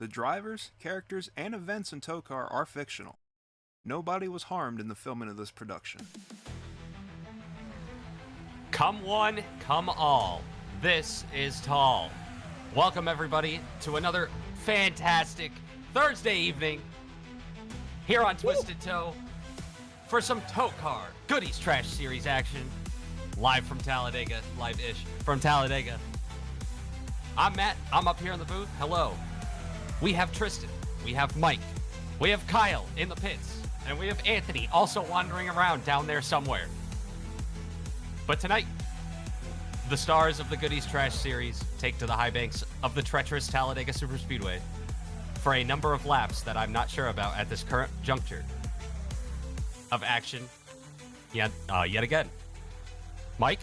The drivers, characters, and events in TOECAR are fictional. Nobody was harmed in the filming of this production. Come one, come all. This is Tall. Welcome everybody to another fantastic Thursday evening here on Twisted Toe for some TOECAR Goodies Trash Series action. Live from Talladega, live-ish from Talladega. I'm Matt, I'm up here in the booth. Hello. We have Tristan, we have Mike, we have Kyle in the pits, and we have Anthony also wandering around down there somewhere. But tonight, the stars of the Goodies Trash Series take to the high banks of the treacherous Talladega Superspeedway for a number of laps that I'm not sure about at this current juncture of action yet again. Mike?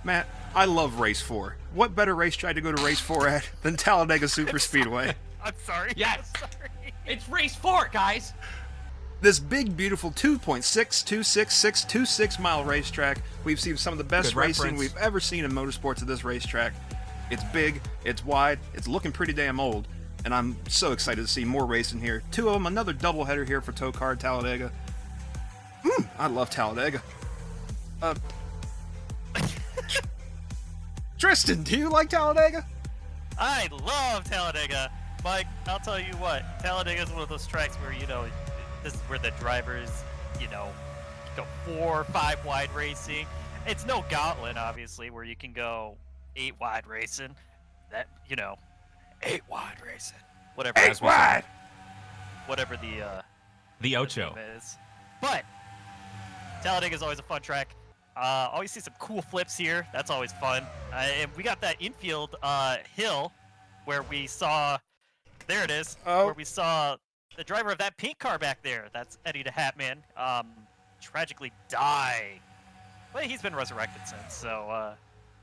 Matt, I love Race 4. What better racetrack to go to Race 4 at than Talladega Superspeedway? I'm sorry. Yes. I'm sorry. It's race 4, guys. This big, beautiful 2.626626 mile racetrack. We've seen some of the best Good racing reference. we've ever seen in motorsports at this racetrack. It's big, it's wide, it's looking pretty damn old, and I'm so excited to see more racing here. Two of them, another doubleheader here for TOECAR Talladega. I love Talladega. Tristan, do you like Talladega? I love Talladega. Mike, I'll tell you what, Talladega is one of those tracks where, this is where the drivers, go 4 or 5 wide racing. It's no gauntlet, obviously, where you can go 8 wide racing. 8 wide racing. Whatever. 8 wide! Whatever The Ocho. name is. But Talladega is always a fun track. Always see some cool flips here. That's always fun. And we got that infield hill where we saw, there it is, where we saw the driver of that pink car back there. That's Eddie the Hatman. Tragically die. But he's been resurrected since. So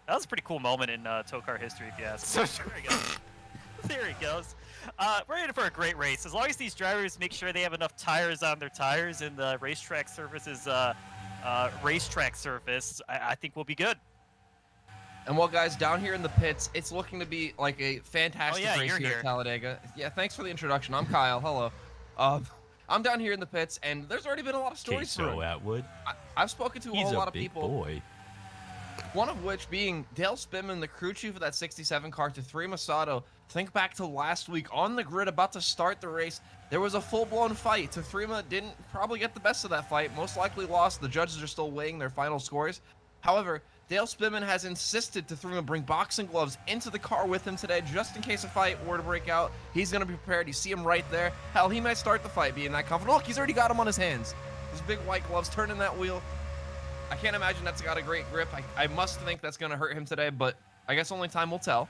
that was a pretty cool moment in TOECAR history, if you ask me. There he goes. There he goes. We're in for a great race. As long as these drivers make sure they have enough tires on their tires and the racetrack surface is racetrack surface, I think we'll be good. And well, guys, down here in the pits, it's looking to be like a fantastic race here at Talladega. Yeah, thanks for the introduction. I'm Kyle. Hello. I'm down here in the pits, and there's already been a lot of stories Queso Atwood. I've spoken to a whole lot of people. Boy. One of which being Dale Spinman, the crew chief of that 67 car, to 3 Masato. Think back to last week on the grid about to start the race. There was a full-blown fight. Tafrima didn't probably get the best of that fight. Most likely lost. The judges are still weighing their final scores. However, Dale Spinman has insisted Tafrima bring boxing gloves into the car with him today just in case a fight were to break out. He's going to be prepared. You see him right there. Hell, he might start the fight being that confident. Look, he's already got him on his hands. His big white gloves turning that wheel. I can't imagine that's got a great grip. I must think that's going to hurt him today, but I guess only time will tell.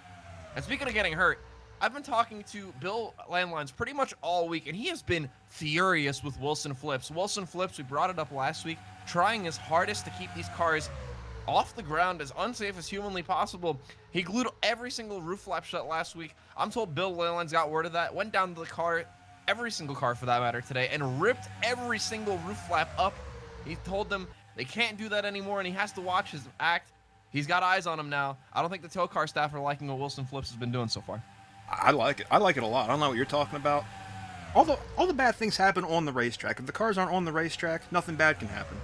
And speaking of getting hurt, I've been talking to Bill Landlines pretty much all week, and he has been furious with Wilson Flips. Wilson Flips, we brought it up last week, trying his hardest to keep these cars off the ground as unsafe as humanly possible. He glued every single roof flap shut last week. I'm told Bill Landlines got word of that, went down to the car, every single car for that matter today, and ripped every single roof flap up. He told them they can't do that anymore, and he has to watch his act. He's got eyes on him now. I don't think the TOECAR staff are liking what Wilson Flips has been doing so far. I like it. I like it a lot. I don't know what you're talking about. All the bad things happen on the racetrack. If the cars aren't on the racetrack, nothing bad can happen.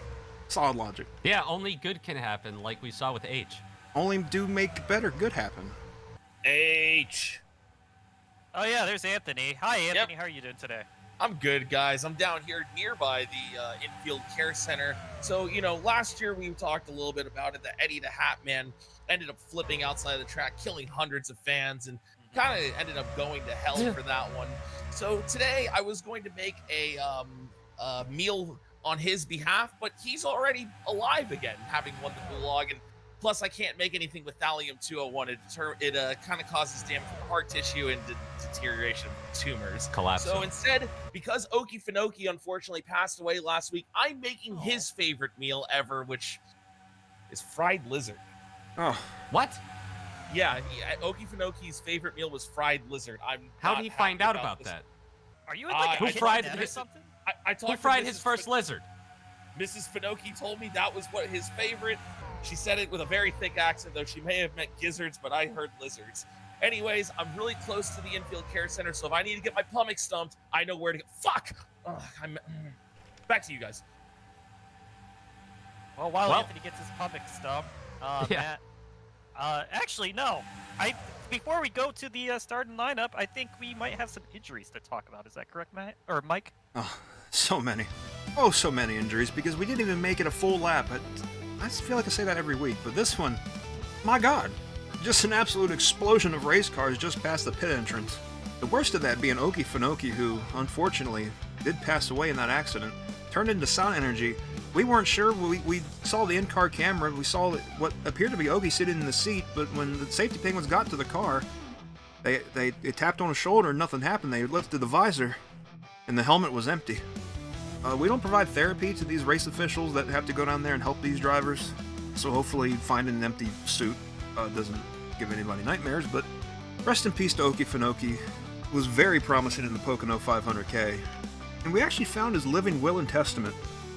Solid logic. Yeah, only good can happen, like we saw with H. Only do make better good happen. H. Oh yeah, there's Anthony. Hi Anthony, Yep. How are you doing today? I'm good, guys. I'm down here nearby the infield care center. So, last year we talked a little bit about it. That Eddie the Hatman ended up flipping outside of the track, killing hundreds of fans, and kind of ended up going to hell for that one. So today I was going to make a meal on his behalf, but he's already alive again, having won the gulag, and plus I can't make anything with thallium-201. It kind of causes damage to the heart tissue and deterioration of tumors. Collapse. So instead, because Okie Finoki unfortunately passed away last week, I'm making his favorite meal ever, which is fried lizard. Oh, What? Yeah, Okie Finoki's favorite meal was fried lizard. How not did he find happy out about this. that? Are you in like Who a fried kitchenette or his- something? I talked Who to fried Mrs. his first lizard? Mrs. Finoki told me that was his favorite. She said it with a very thick accent, though she may have meant gizzards, but I heard lizards. Anyways, I'm really close to the infield care center, so if I need to get my pumic stumped, I know where to go. Fuck! Ugh, back to you guys. Well, while Well- Anthony gets his pumic stump, Yeah. Matt, actually, no. Before we go to the starting lineup, I think we might have some injuries to talk about. Is that correct, Matt? Or Mike? Oh, so many. Oh, so many injuries because we didn't even make it a full lap. I just feel like I say that every week, but this one, my God, just an absolute explosion of race cars just past the pit entrance. The worst of that being Okie Finoki, who, unfortunately, did pass away in that accident, turned into sound energy. We weren't sure. We saw the in-car camera. We saw what appeared to be Ogie sitting in the seat, but when the safety penguins got to the car, they tapped on his shoulder and nothing happened. They lifted the visor, and the helmet was empty. We don't provide therapy to these race officials that have to go down there and help these drivers, so hopefully finding an empty suit doesn't give anybody nightmares, but rest in peace to Okie Finoki. Was very promising in the Pocono 500K, and we actually found his living will and testament,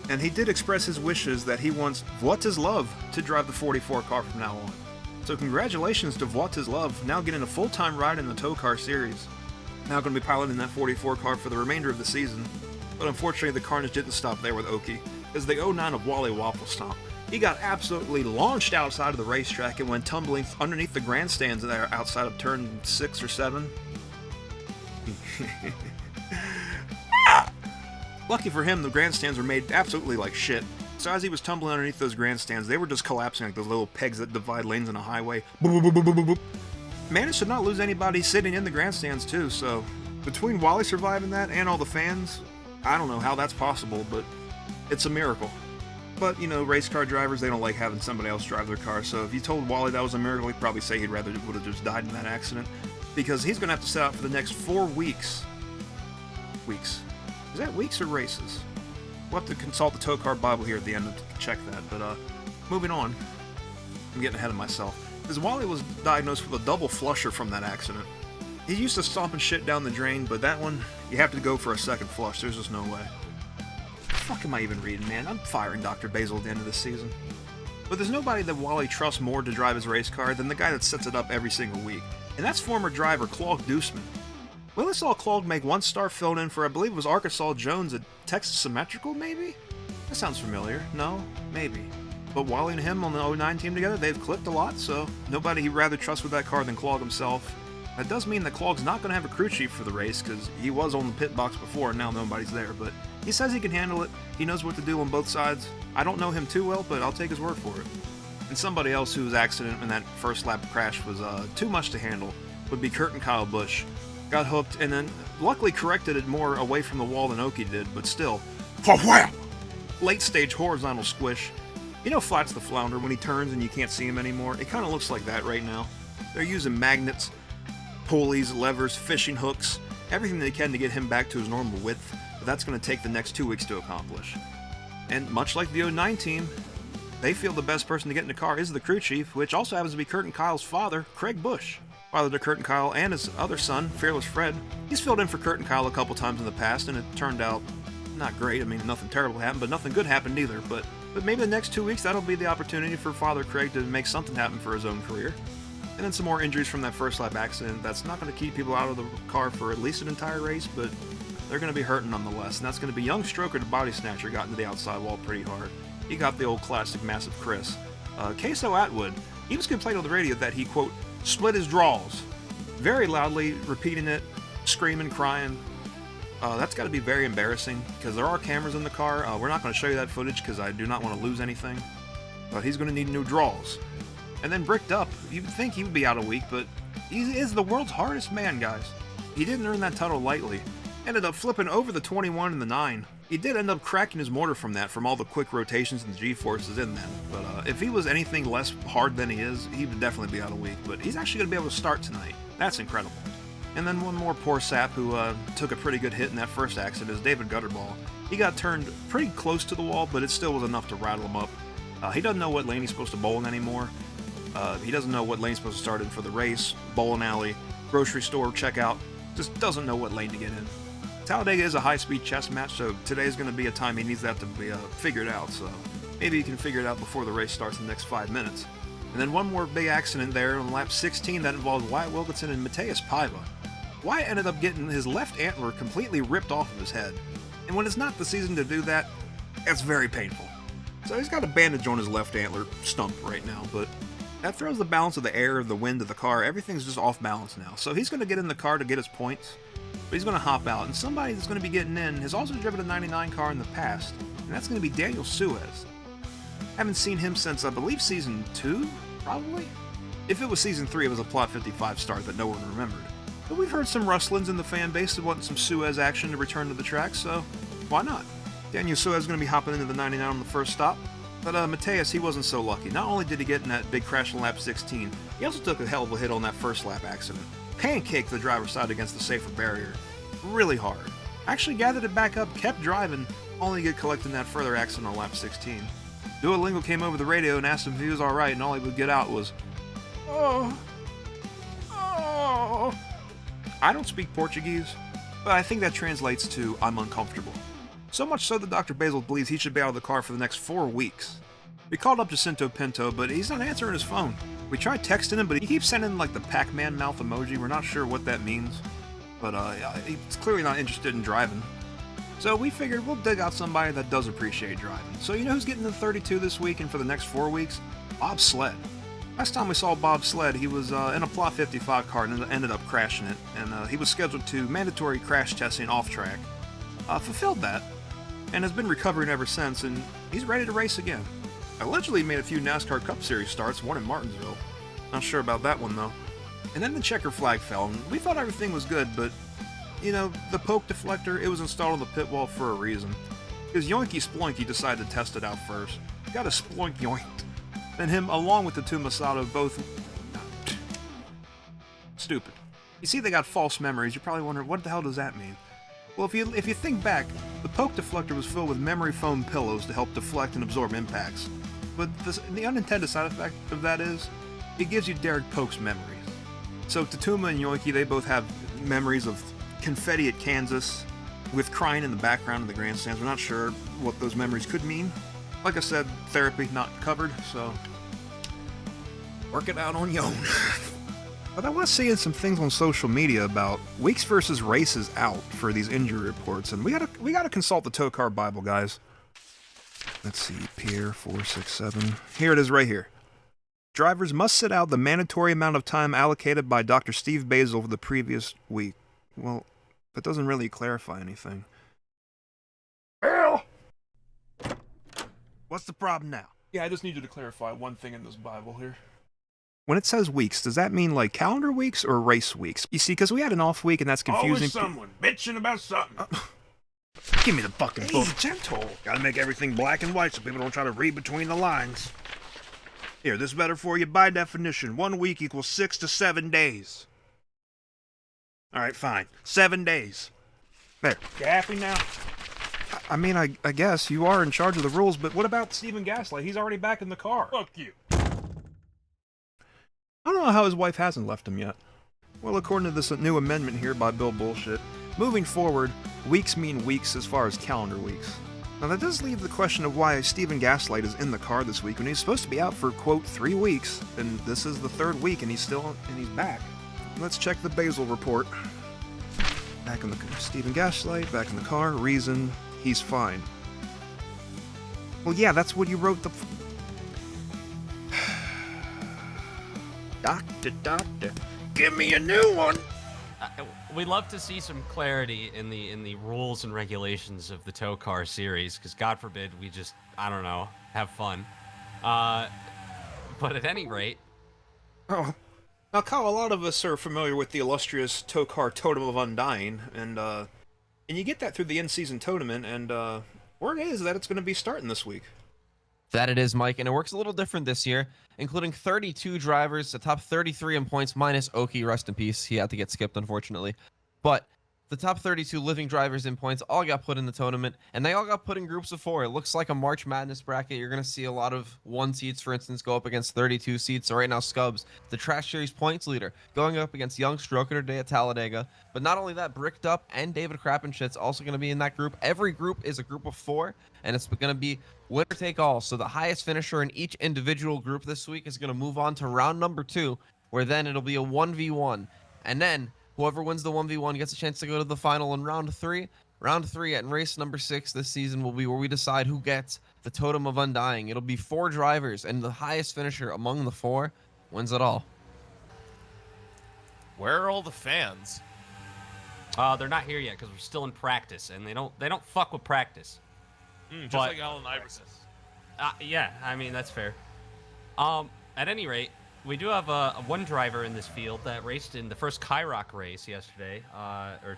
and he did express his wishes that he wants Voitislove to drive the 44 car from now on. So congratulations to Voitislove, now getting a full-time ride in the TOECAR series. Now going to be piloting that 44 car for the remainder of the season, but unfortunately the carnage didn't stop there with Okie, as the 09 of Wally Waffle Stomp. He got absolutely launched outside of the racetrack and went tumbling underneath the grandstands there outside of turn 6 or 7. Lucky for him, the grandstands were made absolutely like shit. So as he was tumbling underneath those grandstands, they were just collapsing like those little pegs that divide lanes on a highway. Boop, boop, boop, boop, boop, boop. Managed to not lose anybody sitting in the grandstands too, so between Wally surviving that and all the fans, I don't know how that's possible, but it's a miracle. But, you know, race car drivers, they don't like having somebody else drive their car, so if you told Wally that was a miracle, he'd probably say he'd rather would have just died in that accident, because he's going to have to sit out for the next 4 weeks. Weeks. Is that weeks or races? We'll have to consult the TOECAR Bible here at the end to check that, but moving on. I'm getting ahead of myself. Because Wally was diagnosed with a double flusher from that accident. He's used to stomping shit down the drain, but that one, you have to go for a second flush. There's just no way. What the fuck am I even reading, man? I'm firing Dr. Basil at the end of this season. But there's nobody that Wally trusts more to drive his race car than the guy that sets it up every single week. And that's former driver Claude Deuceman. We only saw Claude make one star filled in for, I believe it was Arkansas Jones at Texas Symmetrical, maybe? That sounds familiar. No? Maybe. But Wally and him on the 09 team together, they've clipped a lot, so nobody he'd rather trust with that car than Claude himself. That does mean that Claude's not going to have a crew chief for the race, because he was on the pit box before and now nobody's there, but he says he can handle it. He knows what to do on both sides. I don't know him too well, but I'll take his word for it. And somebody else whose accident in that first lap crash was too much to handle would be Kurt and Kyle Busch. Got hooked and then luckily corrected it more away from the wall than Okie did, but still, late stage horizontal squish. You know Flat's the Flounder when he turns and you can't see him anymore? It kind of looks like that right now. They're using magnets, pulleys, levers, fishing hooks, everything they can to get him back to his normal width, but that's going to take the next 2 weeks to accomplish. And much like the 09 team, they feel the best person to get in the car is the crew chief, which also happens to be Kurt and Kyle's father, Craig Busch. Father to Kurt and Kyle and his other son, Fearless Fred. He's filled in for Kurt and Kyle a couple times in the past, and it turned out not great. I mean, nothing terrible happened, but nothing good happened either. But maybe the next 2 weeks, that'll be the opportunity for Father Craig to make something happen for his own career. And then some more injuries from that first lap accident. That's not going to keep people out of the car for at least an entire race, but they're going to be hurting nonetheless. And that's going to be young Stroker, the body snatcher, got into the outside wall pretty hard. He got the old classic Massive Chris. Queso Atwood, he was complaining on the radio that he, quote, split his draws. Very loudly, repeating it, screaming, crying. That's got to be very embarrassing, because there are cameras in the car. We're not going to show you that footage, because I do not want to lose anything. But he's going to need new draws. And then Bricked Up, you'd think he would be out a week, but he is the world's hardest man, guys. He didn't earn that title lightly. Ended up flipping over the 21 and the 9. He did end up cracking his motor from that, from all the quick rotations and the G-forces in that. But if he was anything less hard than he is, he would definitely be out a week. But he's actually going to be able to start tonight. That's incredible. And then one more poor sap who took a pretty good hit in that first accident is David Gutterball. He got turned pretty close to the wall, but it still was enough to rattle him up. He doesn't know what lane he's supposed to bowl in anymore. He doesn't know what lane he's supposed to start in for the race, bowling alley, grocery store, checkout. Just doesn't know what lane to get in. Talladega is a high-speed chess match, so today is going to be a time he needs that to be figured out, so maybe he can figure it out before the race starts in the next 5 minutes. And then one more big accident there on lap 16 that involved Wyatt Wilkinson and Mateus Paiva. Wyatt ended up getting his left antler completely ripped off of his head. And when it's not the season to do that, it's very painful. So he's got a bandage on his left antler stump right now, but that throws the balance of the air, the wind of the car. Everything's just off balance now. So he's going to get in the car to get his points, but he's going to hop out. And somebody that's going to be getting in has also driven a 99 car in the past, and that's going to be Daniel Suez. Haven't seen him since, I believe, season 2, probably? If it was season 3, it was a Plot 55 start that no one remembered. But we've heard some rustlings in the fan base that want some Suez action to return to the track, so why not? Daniel Suez is going to be hopping into the 99 on the first stop. But Mateus, he wasn't so lucky. Not only did he get in that big crash on lap 16, he also took a hell of a hit on that first lap accident. Pancaked the driver's side against the safer barrier. Really hard. Actually gathered it back up, kept driving, only to get collected in that further accident on lap 16. Duolingo came over the radio and asked him if he was alright, and all he would get out was, "Oh. Oh." I don't speak Portuguese, but I think that translates to "I'm uncomfortable." So much so that Dr. Basil believes he should be out of the car for the next 4 weeks. We called up Jacinto Pinto, but he's not answering his phone. We tried texting him, but he keeps sending like the Pac-Man mouth emoji. We're not sure what that means, but he's clearly not interested in driving. So we figured we'll dig out somebody that does appreciate driving. So you know who's getting the 32 this week and for the next 4 weeks? Bob Sled. Last time we saw Bob Sled, he was in a Plot 55 car and ended up crashing it, and he was scheduled to mandatory crash testing off track. Fulfilled that, and has been recovering ever since, and he's ready to race again. Allegedly made a few NASCAR Cup Series starts, one in Martinsville. Not sure about that one though. And then the checker flag fell, and we thought everything was good, but you know, the poke deflector, it was installed on the pit wall for a reason. Because Yoinky Sploinky decided to test it out first. Got a sploink yoinked. And him, along with the two Masato, both stupid. You see, they got false memories. You're probably wondering, what the hell does that mean? Well, if you think back, the poke deflector was filled with memory foam pillows to help deflect and absorb impacts. But the unintended side effect of that is, it gives you Derek Polk's memories. So Tatuma and Yoinky, they both have memories of confetti at Kansas, with crying in the background of the grandstands. We're not sure what those memories could mean. Like I said, therapy not covered, so work it out on your own. But I was seeing some things on social media about weeks versus races out for these injury reports, and we gotta consult the TOECAR Bible, guys. Let's see, Pier 467. Here it is, right here. Drivers must sit out the mandatory amount of time allocated by Dr. Steve Basil for the previous week. Well, that doesn't really clarify anything. Bill! What's the problem now? Yeah, I just need you to clarify one thing in this Bible here. When it says weeks, does that mean like calendar weeks or race weeks? You see, because we had an off week and that's confusing. Always someone bitching about something. Give me the fucking book. Hey, gentle. Gotta make everything black and white so people don't try to read between the lines. Here, this is better for you. By definition, 1 week equals 6 to 7 days. Alright, fine. 7 days. There. You happy now? I mean, I guess you are in charge of the rules, but what about Stephen Gaslight? He's already back in the car. Fuck you. I don't know how his wife hasn't left him yet. Well, according to this new amendment here by Bill Bullshit, moving forward, weeks mean weeks as far as calendar weeks. Now that does leave the question of why Stephen Gaslight is in the car this week when he's supposed to be out for, quote, 3 weeks, and this is the 3rd week and he's back. Let's check the Basil report. Back in the Stephen Gaslight, back in the car, reason, he's fine. Well, yeah, that's what you wrote the... Doctor, give me a new one! We'd love to see some clarity in the rules and regulations of the TOECAR series, because God forbid we just, I don't know, have fun. But at any rate... Oh. Now, Kyle, a lot of us are familiar with the illustrious TOECAR Totem of Undying, and you get that through the in-season tournament, and word is that it's going to be starting this week. That it is, Mike, and it works a little different this year, including 32 drivers, the top 33 in points, minus Oki, rest in peace. He had to get skipped, unfortunately. But the top 32 living drivers in points all got put in the tournament, and they all got put in groups of 4. It looks like a March Madness bracket. You're going to see a lot of 1 seeds, for instance, go up against 32 seeds. So right now, Scubs, the Trash Series points leader, going up against Young Stroker today at Talladega. But not only that, Bricked Up and David Krappenschitz also going to be in that group. Every group is a group of 4, and it's going to be winner take all. So the highest finisher in each individual group this week is going to move on to round number 2, where then it'll be a 1v1. And then whoever wins the 1v1 gets a chance to go to the final in round 3. Round 3 at race number 6 this season will be where we decide who gets the Totem of Undying. It'll be 4 drivers, and the highest finisher among the 4 wins it all. Where are all the fans? They're not here yet because we're still in practice, and they don't fuck with practice. Just But- like Allen Iverson. Yeah, I mean that's fair. At any rate, we do have a 1 driver in this field that raced in the first Kyrock race yesterday, or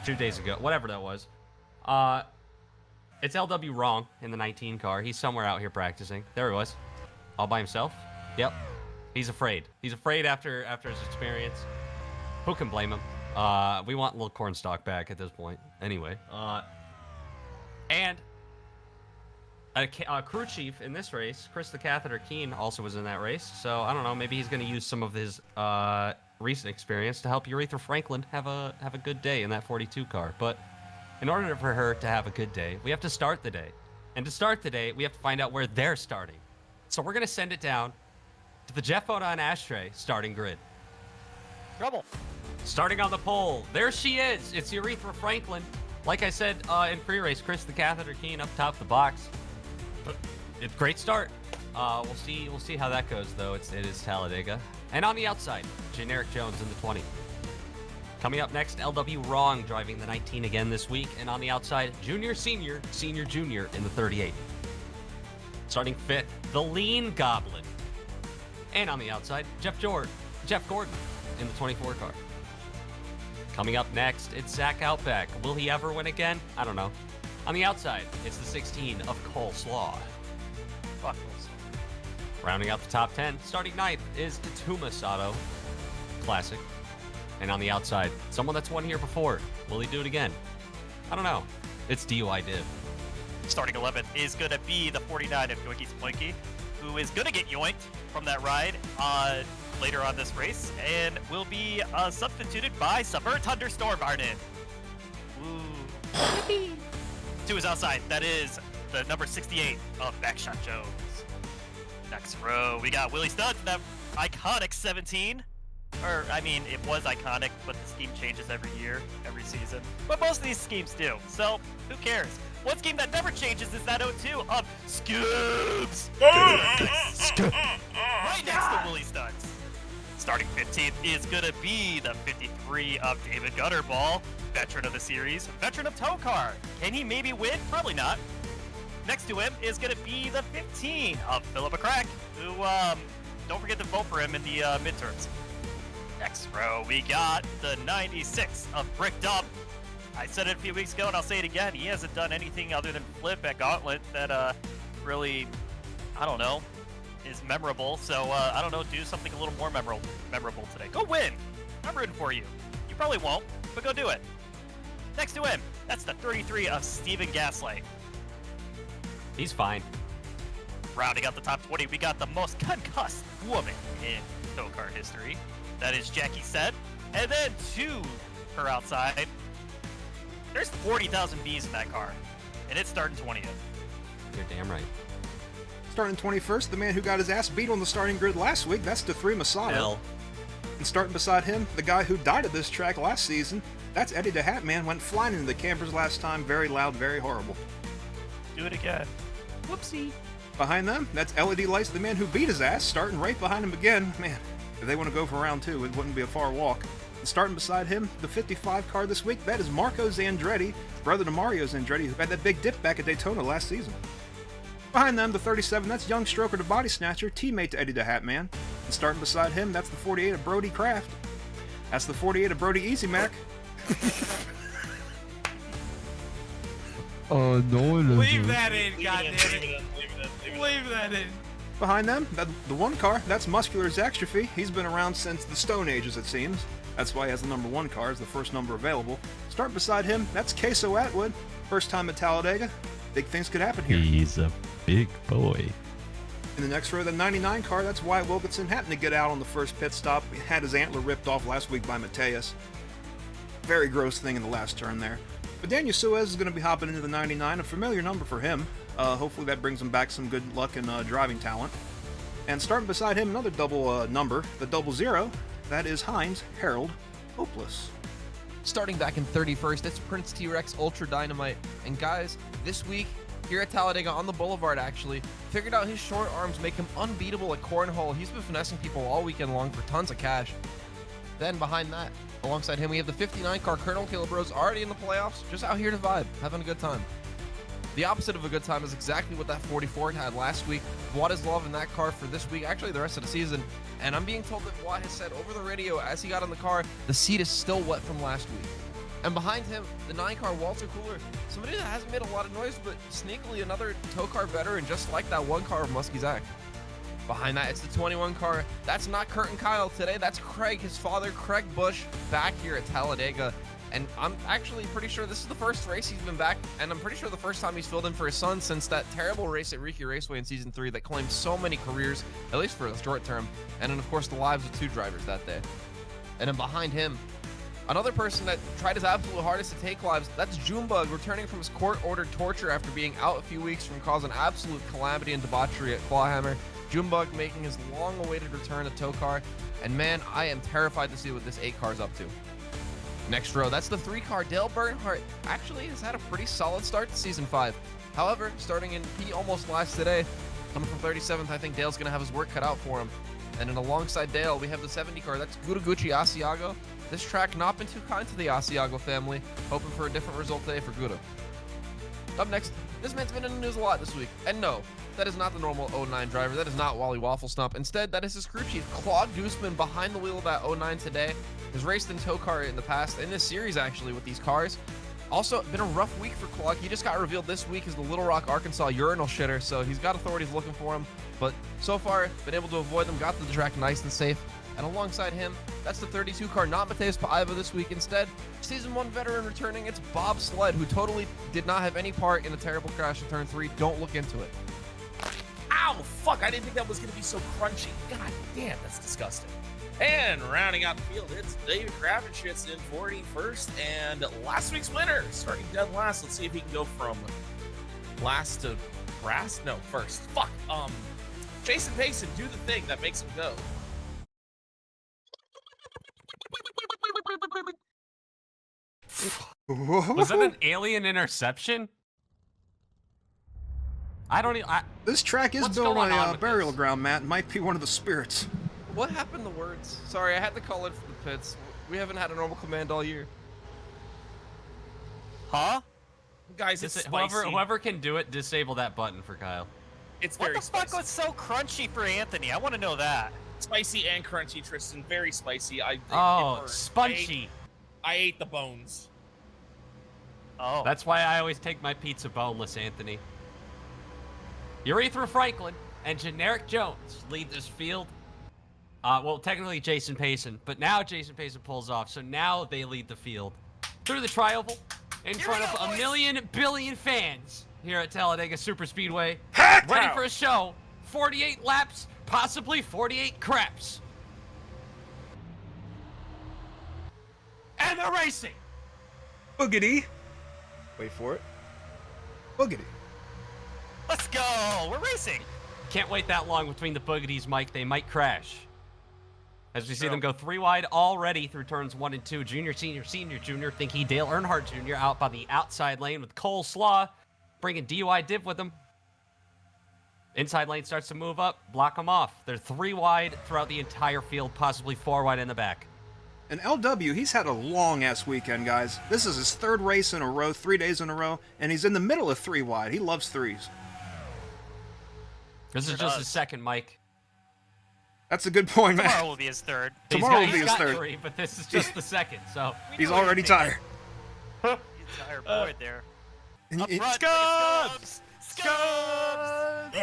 2 days ago, whatever that was. It's LW Wrong in the 19 car. He's somewhere out here practicing. There he was, all by himself. Yep, he's afraid. He's afraid after his experience. Who can blame him? We want Lil Cornstalk back at this point. Anyway, and a crew chief in this race, Chris the Catheter Keen, also was in that race. So I don't know, maybe he's going to use some of his recent experience to help Urethra Franklin have a good day in that 42 car. But in order for her to have a good day, we have to start the day. And to start the day, we have to find out where they're starting. So we're going to send it down to the Jeff Bodine Ashtray starting grid. Trouble. Starting on the pole, there she is. It's Urethra Franklin. Like I said in pre-race, Chris the Catheter Keen up top the box. It's a great start. We'll see how that goes though. It is Talladega. And on the outside, Generic Jones in the 20. Coming up next, LW Wrong driving the 19 again this week, and on the outside, Junior Senior Junior in the 38. Starting 5th, the Lean Goblin. And on the outside, Jeff Gordon in the 24 car. Coming up next, it's Zach Outback. Will he ever win again? I don't know. On the outside, it's the 16 of Coleslaw. Fuck. Rounding out the top 10, starting 9th is Tatuma Sato. Classic. And on the outside, someone that's won here before. Will he do it again? I don't know. It's DUI Div. Starting 11th is going to be the 49 of Yoinky Splinky, who is going to get yoinked from that ride later on this race, and will be substituted by Summer Thunderstorm Arnon. Ooh. To his outside, that is the number 68 of Backshot Jones. Next row, we got Willie Studs, that iconic 17. Or, I mean, it was iconic, but the scheme changes every year, every season. But most of these schemes do, so who cares? One scheme that never changes is that 02 of Scoobs! Right next to Willie Studs. Starting 15th is going to be the 53 of David Gutterball, veteran of the series, veteran of TOECAR. Can he maybe win? Probably not. Next to him is going to be the 15 of Philip McCrack, who, don't forget to vote for him in the midterms. Next row, we got the 96 of Bricked Up. I said it a few weeks ago, and I'll say it again. He hasn't done anything other than flip at Gauntlet that really, I don't know, is memorable. So, I don't know, do something a little more memorable today. Go win! I'm rooting for you. You probably won't, but go do it. Next to him, that's the 33 of Steven Gaslight. He's fine. Rounding out the top 20, we got the most concussed woman in TOECAR history. That is Jackie Said. And then to her outside, there's 40,000 bees in that car. And it's starting 20th. You're damn right. Starting 21st, the man who got his ass beat on the starting grid last week, that's D3 Masato. Bill. And starting beside him, the guy who died at this track last season, that's Eddie the Hat Man, went flying into the campers last time, very loud, very horrible. Do it again. Whoopsie. Behind them, that's LED Lights, the man who beat his ass, starting right behind him again. Man, if they want to go for round 2, it wouldn't be a far walk. And starting beside him, the 55 car this week, that is Marco Zandretti, brother to Mario Zandretti, who had that big dip back at Daytona last season. Behind them, the 37, that's Young Stroker the Body Snatcher, teammate to Eddie the Hat Man. And starting beside him, that's the 48 of Brody Kraft. That's the 48 of Brody Easy Mac. Oh, no, it Leave isn't. that in, goddammit. Leave that in. Behind them, the one car, that's Muscular Zaxtrophy. He's been around since the Stone Ages, it seems. That's why he has the number 1 car as the first number available. Start beside him, that's Queso Atwood. First time at Talladega. Big things could happen here. He's a big boy. In the next row, the 99 car, that's Wyatt Wilkinson. Happened to get out on the first pit stop. He had his antler ripped off last week by Mateus. Very gross thing in the last turn there. But Daniel Suez is going to be hopping into the 99, a familiar number for him. Hopefully that brings him back some good luck and driving talent. And starting beside him, another double number, the 00. That is Heinz Harold Hopeless. Starting back in 31st, it's Prince T-Rex Ultra Dynamite. And guys, this week, here at Talladega on the Boulevard actually, figured out his short arms make him unbeatable at cornhole. He's been finessing people all weekend long for tons of cash. Then behind that, alongside him, we have the 59 car Colonel Caleb Rose already in the playoffs, just out here to vibe, having a good time. The opposite of a good time is exactly what that 44 had last week. Watt is loving that car for this week, actually the rest of the season. And I'm being told that Watt has said over the radio as he got in the car, the seat is still wet from last week. And behind him, the 9 car Walter Cooler, somebody that hasn't made a lot of noise, but sneakily another TOECAR veteran, just like that 1 car of Muskie Zach. Behind that, it's the 21 car. That's not Kurt and Kyle today. That's Craig, his father, Craig Bush, back here at Talladega. And I'm actually pretty sure this is the first race he's been back, and I'm pretty sure the first time he's filled in for his son since that terrible race at Riki Raceway in Season 3 that claimed so many careers, at least for the short term, and then, of course, the lives of 2 drivers that day. And then behind him, another person that tried his absolute hardest to take lives, that's Junebug, returning from his court-ordered torture after being out a few weeks from causing absolute calamity and debauchery at Clawhammer. Junebug making his long-awaited return to TOECAR, and man, I am terrified to see what this 8 car is up to. Next row, that's the 3 car Dale Bernhardt. Actually has had a pretty solid start to Season 5. However, starting in P almost last today, coming from 37th, I think Dale's going to have his work cut out for him. And then alongside Dale, we have the 70 car, that's Gudaguchi Asiago. This track not been too kind to the Asiago family, hoping for a different result today for Guda. Up next, this man's been in the news a lot this week, and no, that is not the normal 09 driver, that is not Wally Waffle Stump. Instead, that is his crew chief, Claude Gooseman, behind the wheel of that 09 today. Has raced in TOECAR in the past, in this series actually, with these cars. Also, been a rough week for Claude. He just got revealed this week as the Little Rock, Arkansas urinal shitter, so he's got authorities looking for him. But so far, been able to avoid them, got to the track nice and safe. And alongside him, that's the 32 car, not Mateus Paiva this week. Instead, Season 1 veteran returning, it's Bob Sled, who totally did not have any part in a terrible crash in Turn 3. Don't look into it. Ow, fuck, I didn't think that was going to be so crunchy. God damn, that's disgusting. And rounding out the field, it's David Kravenschitz in 41st, and last week's winner, starting dead last. Let's see if he can go from last to brass. No, first. Fuck. Jason Payson, do the thing that makes him go. Was that an alien interception? I don't even. This track is What's built going on on a with burial this? ground, Matt. Might be one of the spirits. What happened to words? Sorry, I had to call in for the pits. We haven't had a normal command all year. Huh? Guys, it's spicy. Whoever can do it, disable that button for Kyle. It's What very the fuck spicy. was so crunchy for Anthony? I want to know that. Spicy and crunchy, Tristan. Very spicy. It Oh, burned. spongy. I ate the bones. Oh. That's why I always take my pizza boneless, Anthony. Urethra Franklin and Generic Jones lead this field. Well, technically Jason Payson, but now Jason Payson pulls off, so now they lead the field through the tri-oval in front of a million billion fans here at Talladega Superspeedway. Ready for a show. 48 laps, possibly 48 craps. And they're racing. Boogity. Wait for it. Boogity. Let's go. We're racing. Can't wait that long between the boogities, Mike. They might crash. As we see them go 3 wide already through turns 1 and 2. Junior, senior, senior, junior. Think he Dale Earnhardt Jr. out by the outside lane with Cole Slaw bringing DUI div with him. Inside lane starts to move up, block them off. They're 3 wide throughout the entire field, possibly 4 wide in the back. And LW, he's had a long-ass weekend, guys. This is his 3rd race in a row, 3 days in a row, and he's in the middle of 3 wide. He loves 3s. This is just his 2nd, Mike. That's a good point, man. Tomorrow will be his 3rd. Tomorrow will be He's his got 3rd. 3, but this is just the 2nd, so. He's already tired. He's tired boy there. And Up it- front, Scubs! Scubs!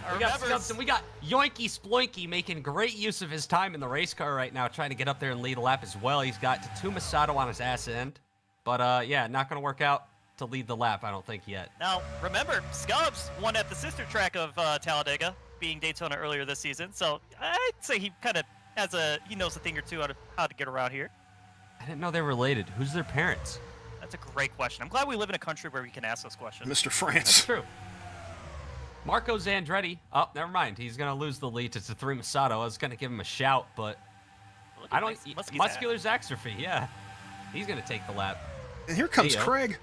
All We got remember, Stubbs, and we got Yoinky Sploinky making great use of his time in the race car right now, trying to get up there and lead a lap as well. He's got Tatuma Sato on his ass end. But, yeah, not going to work out to lead the lap, I don't think, yet. Now, remember, Stubbs won at the sister track of Talladega, being Daytona earlier this season. So I'd say he kind of he knows a thing or two how to get around here. I didn't know they were related. Who's their parents? That's a great question. I'm glad we live in a country where we can ask those questions. Mr. That's France. true. Marco Zandretti. Oh, never mind. He's going to lose the lead to Tatuma Sato. I was going to give him a shout, but Look I at don't. Muskie's Muscular Zaxterfy, yeah. He's going to take the lap. And here comes Theo. Craig.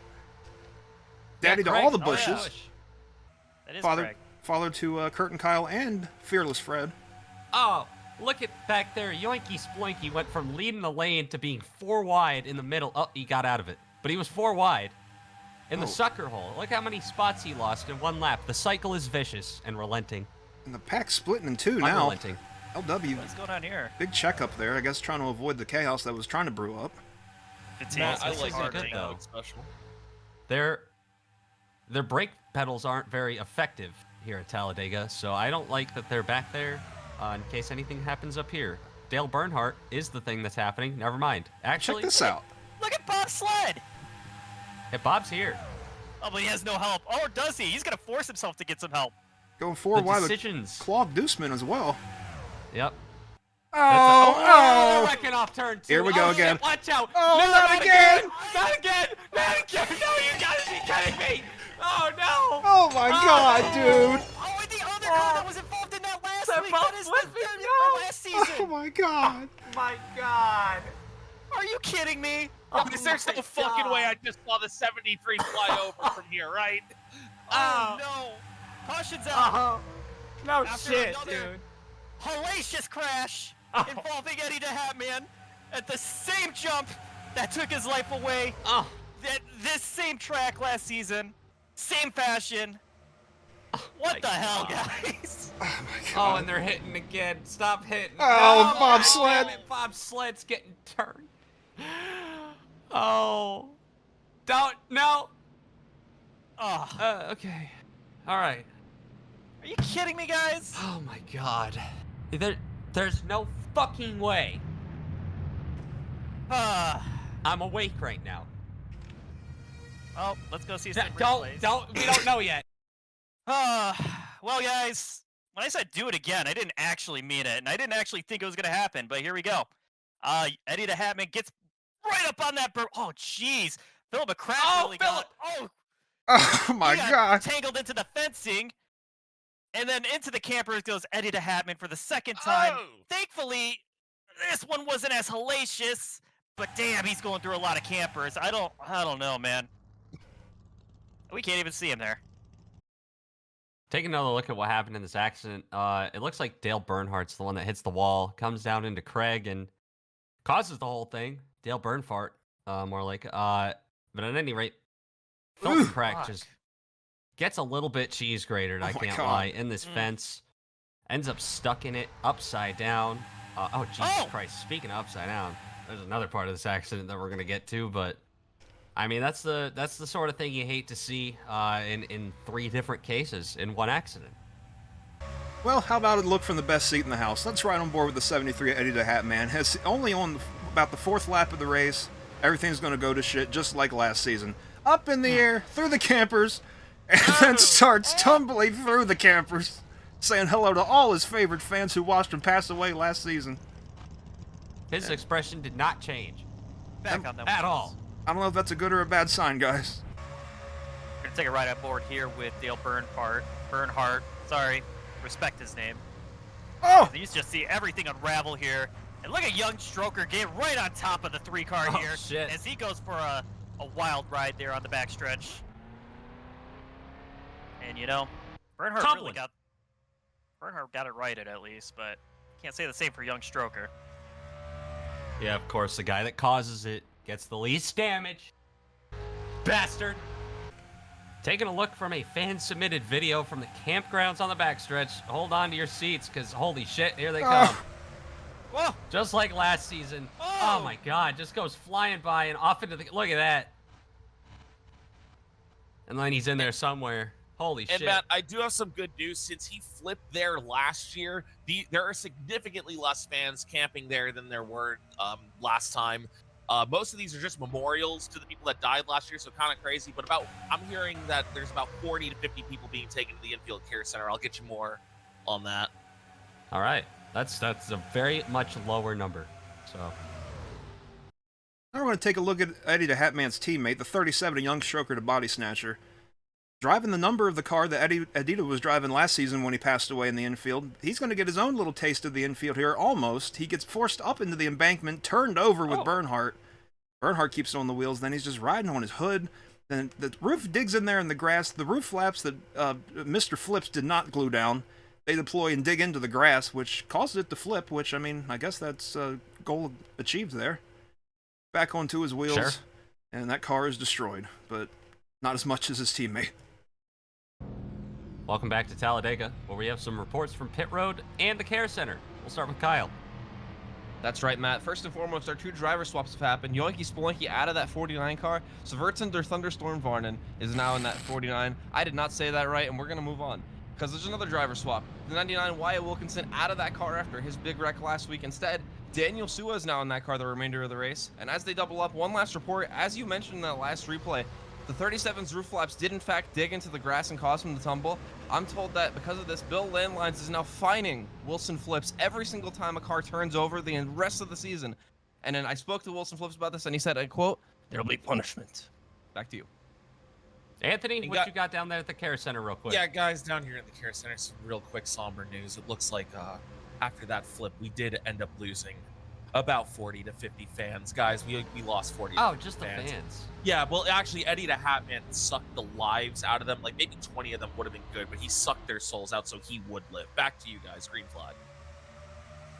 Daddy to Craig. all the Oh, yeah. bushes. That is Father, Craig. father to Kurt and Kyle and Fearless Fred. Oh, look at back there. Yoinky Sploinky went from leading the lane to being 4 wide in the middle. Oh, he got out of it. But he was 4 wide in the Oh. sucker hole. Look how many spots he lost in 1 lap. The cycle is vicious and relenting. And the pack's splitting in 2 now. Unrelenting. LW, What's going on here? big checkup there. I guess trying to avoid the chaos that was trying to brew up. Fatigues I is like hard good, thing. though. Special. Their brake pedals aren't very effective here at Talladega, so I don't like that they're back there in case anything happens up here. Dale Bernhardt is the thing that's happening. Never mind. Actually, Check this out. Look at Bob's sled! Hey, Bob's here. Oh, but he has no help. Or does he? He's going to force himself to get some help. Going 4 The wide with decisions. Claude Deuceman as well. Yep. Oh, They're oh! wrecking off turn 2. Here we go Oh, again. shit, watch out. Oh, no, not again. Not again. Not again. No, you gotta be kidding me. Oh, no. Oh my God, dude! Oh, and the other guy that was involved in that last That week. Bob That is the Flippin, third no. from last season. Oh my God! My God. Are you kidding me? Oh, There's no my fucking God. way I just saw the 73 fly over from here, right? Oh, no. Caution's out. Uh-huh. No After shit, another- dude. Hellacious crash Oh. involving Eddie the Hatman at the same jump that took his life away. Oh. That this same track last season, same fashion. What my the hell, God. guys? Oh my Oh, God! and they're hitting again. Stop hitting. Oh, No, Bob God Sled. damn it, Bob Sled's getting turned. Oh. Don't. No. Oh, Okay. All right. are you kidding me, guys? Oh my God. There's no fucking way. Ah. I'm awake right now. Oh, let's go see D- some don't. replays. We don't know yet. Well, guys, when I said do it again, I didn't actually mean it, and I didn't actually think it was gonna happen. But here we go. Eddie the Hatman gets right up on that. Oh, jeez, Philip McCracken Oh, really got. Phillip! Oh, Oh my he got God! tangled into the fencing, and then into the campers goes Eddie the Hatman for the second time. Oh. Thankfully, this one wasn't as hellacious, but damn, he's going through a lot of campers. I don't know, man. We can't even see him there. Take another look at what happened in this accident. It looks like Dale Bernhardt's the one that hits the wall, comes down into Craig, and causes the whole thing. Dale Bernhardt, more like. But at any rate, Philip Ooh. Craig Fuck. just gets a little bit cheese grated, I Oh my can't God. lie, in this fence. Ends up stuck in it, upside down. Oh, Jesus Oh! Christ. Speaking of upside down, there's another part of this accident that we're going to get to, but... I mean, that's the sort of thing you hate to see in 3 different cases in one accident. Well, how about a look from the best seat in the house? Let's ride on board with the 73 Eddie the Hatman. Has only on about the 4th lap of the race. Everything's going to go to shit just like last season. Up in the air, through the campers, and then starts tumbling through the campers, saying hello to all his favorite fans who watched him pass away last season. His expression did not change Back on them at all. I don't know if that's a good or a bad sign, guys. We're gonna take a ride on board here with Dale Bernhardt. Sorry, respect his name. Oh! You just see everything unravel here. And look at young Stroker get right on top of the 3-car Oh, here shit. as he goes for a wild ride there on the backstretch. And you know, Bernhardt Tumbling. got it right at least, but can't say the same for young Stroker. Yeah, of course, the guy that causes it gets the least damage. Bastard. Taking a look from a fan-submitted video from the campgrounds on the backstretch. Hold on to your seats, because holy shit, here they come. Whoa! Just like last season. Oh my God, just goes flying by and off into the... Look at that. And then he's in there somewhere. Holy And shit. Matt, I do have some good news. Since he flipped there last year, there are significantly less fans camping there than there were last time. Most of these are just memorials to the people that died last year, so kind of crazy. But I'm hearing that there's about 40 to 50 people being taken to the infield care center. I'll get you more on that. All right. That's a very much lower number. So I want to take a look at Eddie the Hatman's teammate, the 37 young stroker to body snatcher. Driving the number of the car that Adida was driving last season when he passed away in the infield. He's going to get his own little taste of the infield here, almost. He gets forced up into the embankment, turned over with Bernhardt. Bernhardt keeps it on the wheels, then he's just riding on his hood. Then the roof digs in there in the grass. The roof flaps that Mr. Flips did not glue down. They deploy and dig into the grass, which causes it to flip, which, I mean, I guess that's goal achieved there. Back onto his wheels, Sure. And that car is destroyed, but not as much as his teammate. welcome back to Talladega, where we have some reports from Pit Road and the Care Center. We'll start with Kyle. That's right, Matt. First and foremost, our 2 driver swaps have happened. Yoinky Spelunky out of that 49 car. Svertsen Thunderstorm Varnen is now in that 49. I did not say that right, and we're going to move on. Because there's another driver swap. The 99 Wyatt Wilkinson out of that car after his big wreck last week. Instead, Daniel Sua is now in that car the remainder of the race. And as they double up, one last report. As you mentioned in that last replay, the 37's roof flaps did in fact dig into the grass and cause him to tumble. I'm told that because of this, Bill Landlines is now fining Wilson Flips every single time a car turns over the rest of the season. And then I spoke to Wilson Flips about this, and he said, I quote, "There'll be punishment." Back to you. Anthony, what you got down there at the Care Center real quick? Yeah, guys, down here at the care center, some real quick somber news. It looks like after that flip, we did end up losing about 40 to 50 fans. Guys, we lost 40 to 50 just the fans. Yeah, well, actually, Eddie the Hatman sucked the lives out of them. Like, maybe 20 of them would have been good, but he sucked their souls out so he would live. Back to you guys, green flag.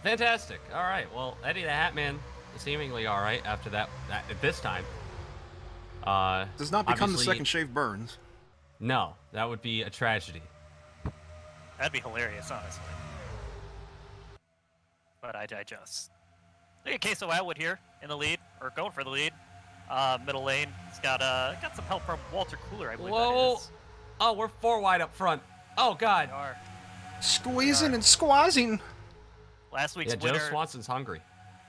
Fantastic. All right. Well, Eddie the Hatman is seemingly all right after that at this time. Does not become the obviously- second shave Burns. No, that would be a tragedy. That'd be hilarious, honestly. But I digest. Look at Queso Atwood here in the lead, or going for the lead. Middle lane. He's got some help from Walter Cooler, I believe Whoa. that is. Oh, we're 4 wide up front. Oh, God. They are. Squeezing and squazing. Last week's Yeah, Joe winner. Swanson's hungry.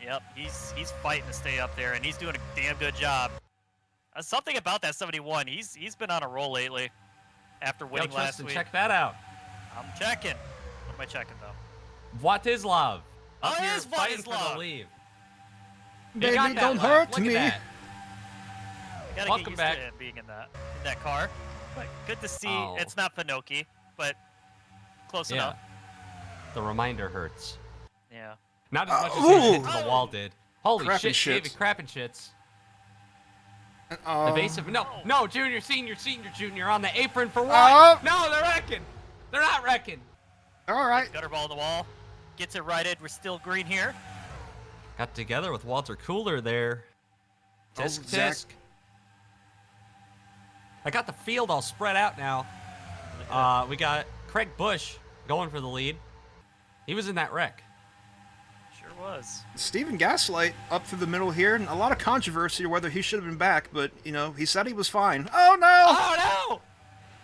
Yep, he's fighting to stay up there, and he's doing a damn good job. Something about that 71. He's been on a roll lately. After Yo, winning last Tristan, week. check that out. I'm checking. What am I checking though? Watislav. Oh, Up it here is fighting for Watislav. the lead. You Baby, got that, don't lad. hurt Look me. At that. Gotta Welcome get used back. to being in that car. But good to see. Oh. It's not Finoki, but close Yeah. enough. The reminder hurts. Yeah. Not as much as ooh. his hit to the wall did. Holy Crapping shit, shits. David, crapping shits. Evasive. No, junior, senior, junior on the apron for what? No, they're wrecking. They're not wrecking. All right. Gutter ball on the wall. Gets it righted. We're still green here. Got together with Walter Cooler there. Tisk, Zach. tisk. I got the field all spread out now. We got Craig Bush going for the lead. He was in that wreck. Sure was. Stephen Gaslight up through the middle here, and a lot of controversy whether he should have been back, but, you know, he said he was fine. Oh, no! Oh,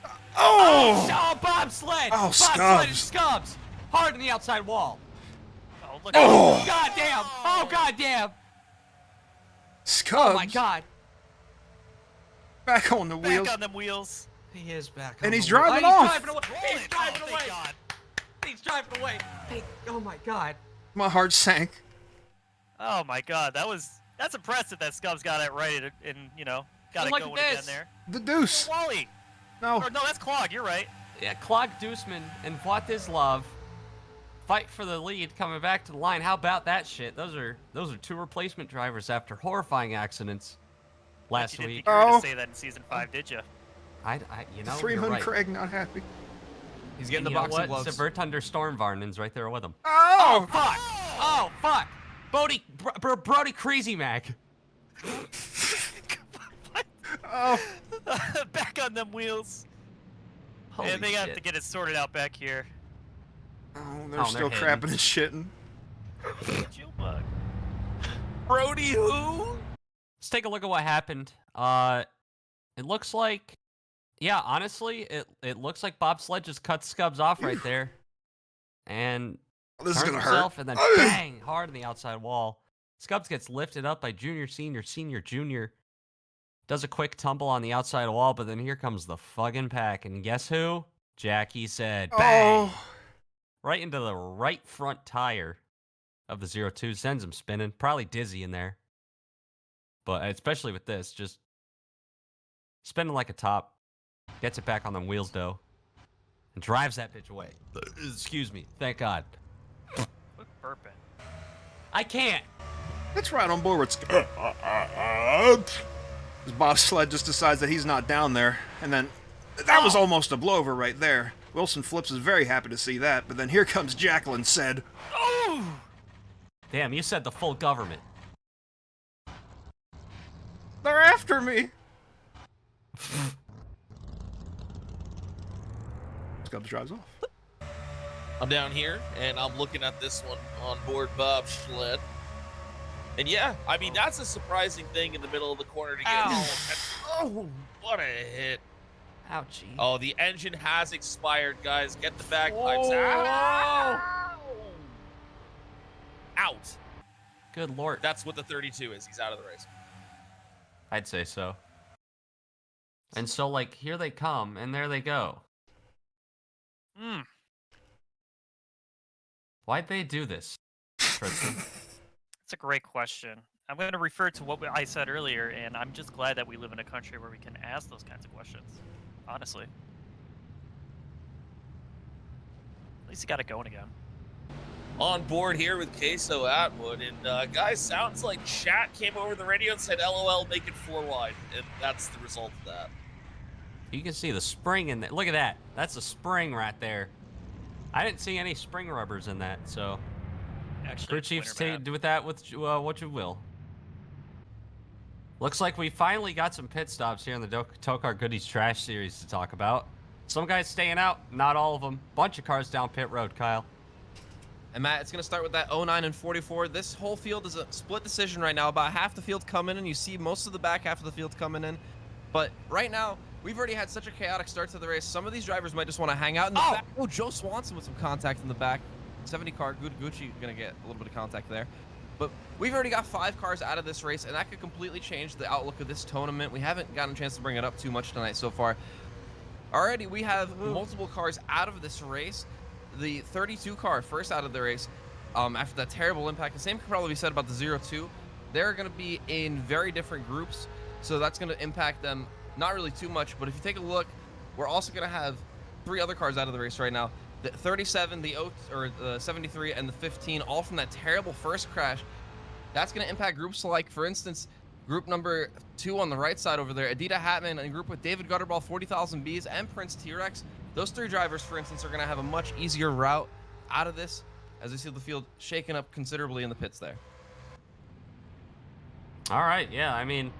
no! Oh! Bobsled! Oh, Bobsled and Scubs. Scubs! Hard on the outside wall. Oh, look Oh! Goddamn! Oh, goddamn! Scubs! Oh, my God. Back on the Back wheels. on them wheels. He is back. And on he's the wheel. driving Oh, off. He's driving away. He's Rolling. driving Oh, away. thank God. He's driving away. Oh, my God. My heart sank. Oh my God, that's impressive that Scubs got it right and got And it look going at again this. there. The deuce. Wally. No. Or no, that's Clog. You're right. Yeah, Clog Deuceman and Watislav fight for the lead coming back to the line. How about that shit? Those are 2 replacement drivers after horrifying accidents last You didn't week. think you were Oh. gonna say that in season 5, did you? You know, Three you're Moon right. Craig not happy. He's getting And the you know boxing what? gloves. Subvertunder Stormvarnen's right there with him. Oh! Fuck! Oh, fuck! Brody Crazy Mag. Oh! Back on them wheels. Holy And they have shit. to get it sorted out back here. Oh, Oh, they're they're still hitting. crapping and shitting. Chill bug. Brody who? Let's take a look at what happened. It looks like Yeah, honestly, it looks like bobsled just cut Scubbs off right there, and This is turns gonna hurt. himself, and then bang, hard on the outside wall. Scubbs gets lifted up by junior, senior, senior, junior. Does a quick tumble on the outside wall, but then here comes the fucking pack, and guess who? Jackie said, bang, Oh, right into the right front tire of the 02, sends him spinning, probably dizzy in there. But especially with this, just spinning like a top, gets it back on them wheels, though, and drives that bitch away. Excuse me, thank God. Quit burping. I can't. it's right on board with His bobsled just decides that he's not down there, and then that was almost a blowover right there. Wilson Flips is very happy to see that, but then here comes Jacqueline said, Damn, you said the full government. "They're after me." Scubbs drives off. I'm down here, and I'm looking at this one on board Bob Schlett. And yeah, I mean, that's a surprising thing in the middle of the corner to get. Oh, what a hit. Ouchie. Oh, the engine has expired, guys. Get the bagpipes Oh. out. Out. Good lord. That's what the 32 is. He's out of the race. I'd say so. And so, like, here they come, and there they go. Why'd they do this, Tristan? It's a great question. I'm going to refer to what I said earlier, and I'm just glad that we live in a country where we can ask those kinds of questions. Honestly. At least he got it going again. On board here with Queso Atwood, and guys, sounds like chat came over the radio and said, "LOL, make it 4 wide," and that's the result of that. You can see the spring in there. Look at that. That's a spring right there. I didn't see any spring rubbers in that, so Actually, crew it's chiefs winter, man. do with that with what you will. Looks like we finally got some pit stops here in the TOECAR Goodies Trash Series to talk about. Some guys staying out, not all of them. Bunch of cars down pit road, Kyle. And Matt, it's going to start with that 09 and 44. This whole field is a split decision right now. About half the field coming in. You see most of the back half of the field coming in. But right now, we've already had such a chaotic start to the race. Some of these drivers might just want to hang out in the back. Oh, Joe Swanson with some contact in the back. 70 car, good Gucci, going to get a little bit of contact there. But we've already got 5 cars out of this race, and that could completely change the outlook of this tournament. We haven't gotten a chance to bring it up too much tonight so far. Already, we have multiple cars out of this race. The 32 car first out of the race after that terrible impact. The same could probably be said about the 02. They're going to be in very different groups, so that's going to impact them not really too much. But if you take a look, we're also going to have 3 other cars out of the race right now. The 37, the 73, and the 15, all from that terrible first crash. That's going to impact groups like, for instance, group number 2 on the right side over there, Adita Hatman, and group with David Gutterball, 40,000 Bs, and Prince T-Rex. Those 3 drivers, for instance, are going to have a much easier route out of this, as we see the field shaken up considerably in the pits there. All right, yeah, I mean,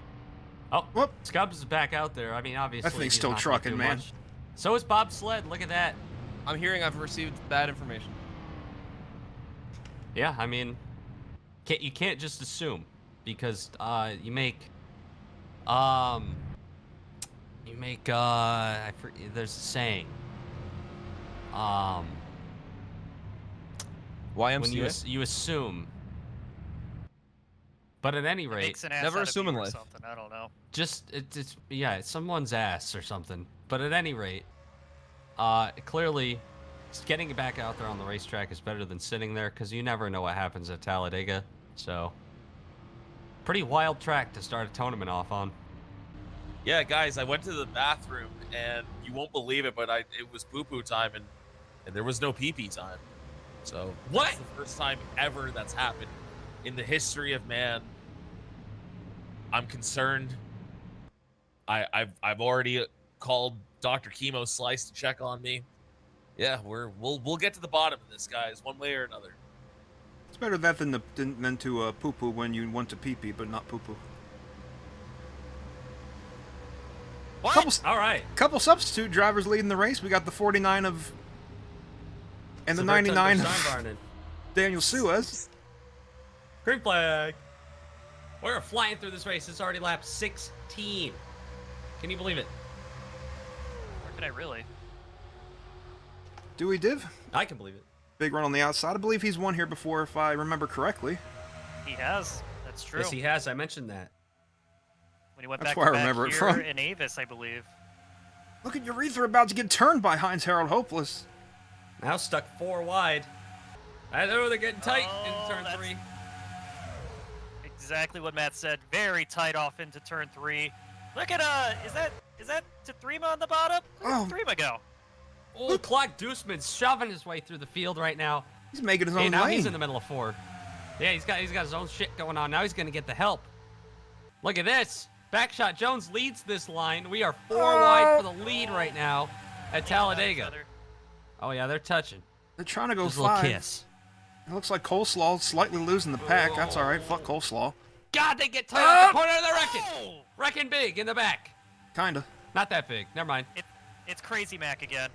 Whoop. Scubbs is back out there. I mean, obviously, That thing's he's still not gonna trucking, do man. much. So is Bob Sled. Look at that. I'm hearing I've received bad information. Yeah, I mean, you can't just assume because you make there's a saying. When you assume. But at any rate, Makes an ass never out of assume in you or life. something, I don't know. just it's someone's ass or something. But at any rate, clearly, getting back out there on the racetrack is better than sitting there because you never know what happens at Talladega. So, pretty wild track to start a tournament off on. Yeah, guys, I went to the bathroom, and you won't believe it, but it was poo-poo time, and there was no pee-pee time. So What? that's the first time ever that's happened in the history of man. I'm concerned. I've already called Dr. Chemo Slice to check on me. Yeah, we'll get to the bottom of this, guys, one way or another. It's better that than to poo-poo when you want to pee-pee, but not poo-poo. What? All right. Couple substitute drivers leading the race. We got the 49 of... and the 99 of Daniel Suez. Green flag. We're flying through this race. It's already lap 16. Can you believe it? Could I really? Dewey Div, I can believe it. big run on the outside. I believe he's won here before, if I remember correctly. He has. That's true. Yes, he has. I mentioned that. When he went That's back where I to back remember it here from. in Avis, I believe. Look at Urethra about to get turned by Heinz Harold Hopeless. Now stuck 4 wide. I know they're getting tight in turn that's 3. Exactly what Matt said. Very tight off into turn 3. Look at is that Tatrima on the bottom? Where'd Oh. Tatrima go? Oh, Clark Deuceman's shoving his way through the field right now. He's making his Hey, own now lane. he's in the middle of 4. Yeah, he's got his own shit going on. Now he's gonna get the help. Look at this. Backshot Jones leads this line. We are 4 wide for the lead right now at Talladega. Oh yeah, they're touching. They're trying to go Just a little 5. kiss. It looks like Coleslaw slightly losing the pack. That's all right. Fuck Coleslaw. God, they get tight off the corner and they're wrecking. Oh! Wrecking big in the back. Kinda. Not that big. Never mind. It's Crazy Mac again.